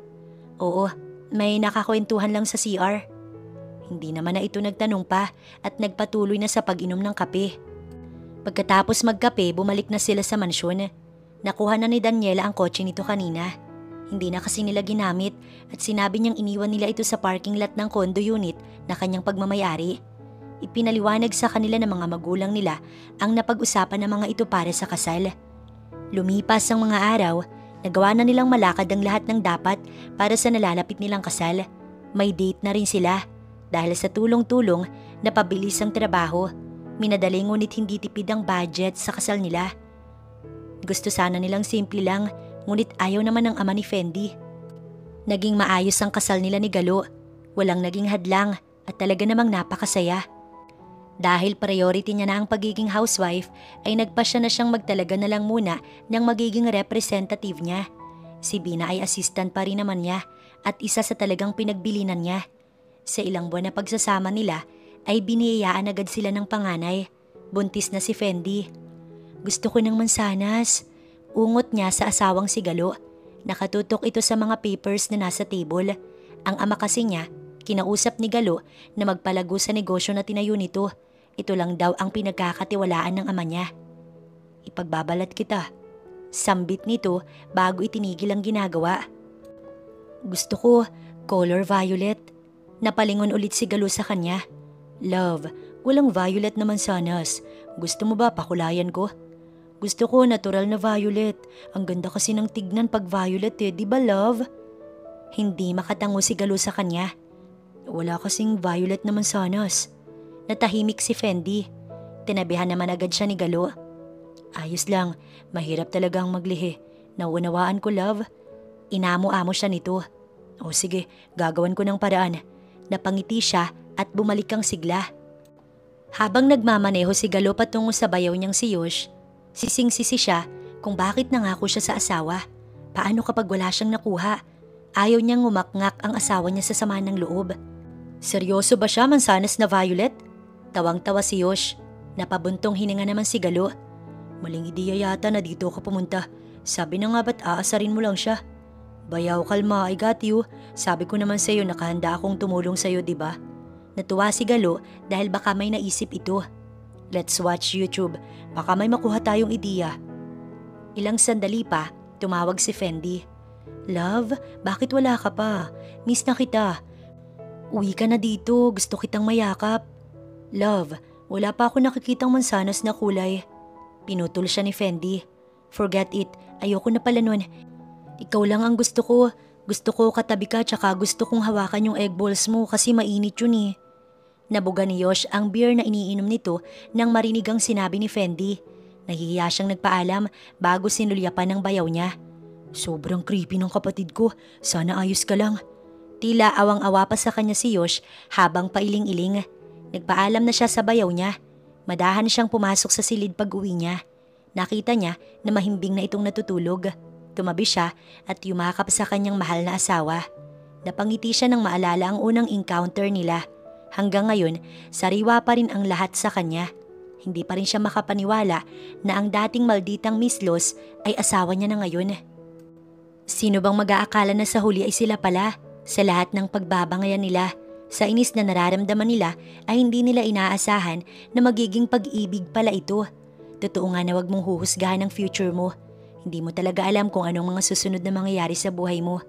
Oo, may nakakwentuhan lang sa CR. Hindi naman na ito nagtanong pa at nagpatuloy na sa pag-inom ng kape. Pagkatapos magkape, bumalik na sila sa mansyon. Nakuha na ni Daniela ang kotse nito kanina. Hindi na kasi nila ginamit at sinabi niyang iniwan nila ito sa parking lot ng condo unit na kanyang pagmamayari. Ipinaliwanag sa kanila ng mga magulang nila ang napag-usapan ng mga ito para sa kasal. Lumipas ang mga araw, nagawa na nilang malakad ang lahat ng dapat para sa nalalapit nilang kasal. May date na rin sila dahil sa tulong-tulong napabilis ang trabaho. Minadali ngunit hindi tipid ang budget sa kasal nila. Gusto sana nilang simple lang, ngunit ayaw naman ng ama ni Fendi. Naging maayos ang kasal nila ni Galo. Walang naging hadlang at talaga namang napakasaya. Dahil priority niya na ang pagiging housewife, ay nagpasya na siyang magtalaga na lang muna ng magiging representative niya. Si Bina ay assistant pa rin naman niya at isa sa talagang pinagbilinan niya. Sa ilang buwan na pagsasama nila, ay biniyayaan agad sila ng panganay. Buntis na si Fendi. Gusto ko ng mansanas. Ungot niya sa asawang si Galo. Nakatutok ito sa mga papers na nasa table. Ang ama kasi niya, kinausap ni Galo na magpalago sa negosyo na tinayo nito. Ito lang daw ang pinagkakatiwalaan ng ama niya. Ipagbabalat kita. Sambit nito bago itinigil ang ginagawa. Gusto ko, color violet. Napalingon ulit si Galo sa kanya. Love, walang violet naman sanas. Gusto mo ba pakulayan ko? Gusto ko natural na violet. Ang ganda kasi ng tignan pag violet eh, di ba love? Hindi makatango si Galo sa kanya. Wala kasing violet naman sanas. Natahimik si Fendi. Tinabihan naman agad siya ni Galo. Ayos lang, mahirap talagang maglihi. Naunawaan ko love. Inamo-amo siya nito. O sige, gagawan ko ng paraan. Napangiti siya at bumalik ang sigla. Habang nagmamaneho si Galo patungo sa bayaw niyang si Yosh, sising-sisi siya kung bakit nangako siya sa asawa. Paano kapag wala siyang nakuha? Ayaw niyang ngumakngak ang asawa niya sa sama ng loob. Seryoso ba siya mansanas na violet? Tawang-tawa si Yosh. Napabuntong hininga naman si Galo. Maling ideya yata na dito ka pumunta. Sabi na nga ba't aasarin mo lang siya? Bayaw, kalma, I got you. Sabi ko naman sa'yo nakahanda akong tumulong sa'yo, diba? Natuwa si Galo dahil baka may naisip ito. Let's watch YouTube. Baka may makuha tayong ideya. Ilang sandali pa, tumawag si Fendi. Love, bakit wala ka pa? Miss na kita. Uwi ka na dito, gusto kitang mayakap. Love, wala pa ako nakikitang mansanas na kulay. Pinutol siya ni Fendi. Forget it, ayoko na pala nun. Ikaw lang ang gusto ko. Gusto ko katabi ka tsaka gusto kong hawakan yung egg balls mo kasi mainit yun eh. Nabuga ni Yosh ang beer na iniinom nito nang marinig ang sinabi ni Fendi. Nahihiya siyang nagpaalam bago sinulyapan ng bayaw niya. Sobrang creepy ng kapatid ko, sana ayos ka lang. Tila awang-awa pa sa kanya si Yosh habang pailing-iling. Nagpaalam na siya sa bayaw niya. Madahan siyang pumasok sa silid pag-uwi niya. Nakita niya na mahimbing na itong natutulog. Tumabi siya at yumakap sa kanyang mahal na asawa. Napangiti siya nang maalala ang unang encounter nila. Hanggang ngayon, sariwa pa rin ang lahat sa kanya. Hindi pa rin siya makapaniwala na ang dating malditang Miss Los ay asawa niya na ngayon. Sino bang mag-aakala na sa huli ay sila pala? Sa lahat ng pagbabangayan nila, sa inis na nararamdaman nila ay hindi nila inaasahan na magiging pag-ibig pala ito. Totoo nga na wag mong huhusgahan ang future mo. Hindi mo talaga alam kung anong mga susunod na mangyayari sa buhay mo.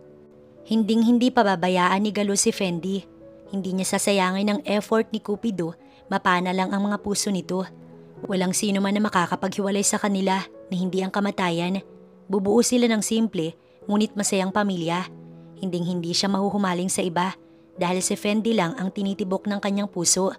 Hinding-hindi pababayaan ni Galo si Fendi. Hindi niya sasayangin ang effort ni Cupido, mapana lang ang mga puso nito. Walang sino man na makakapaghiwalay sa kanila na hindi ang kamatayan. Bubuo sila ng simple, ngunit masayang pamilya. Hinding-hindi siya mahuhumaling sa iba dahil si Fendi lang ang tinitibok ng kanyang puso.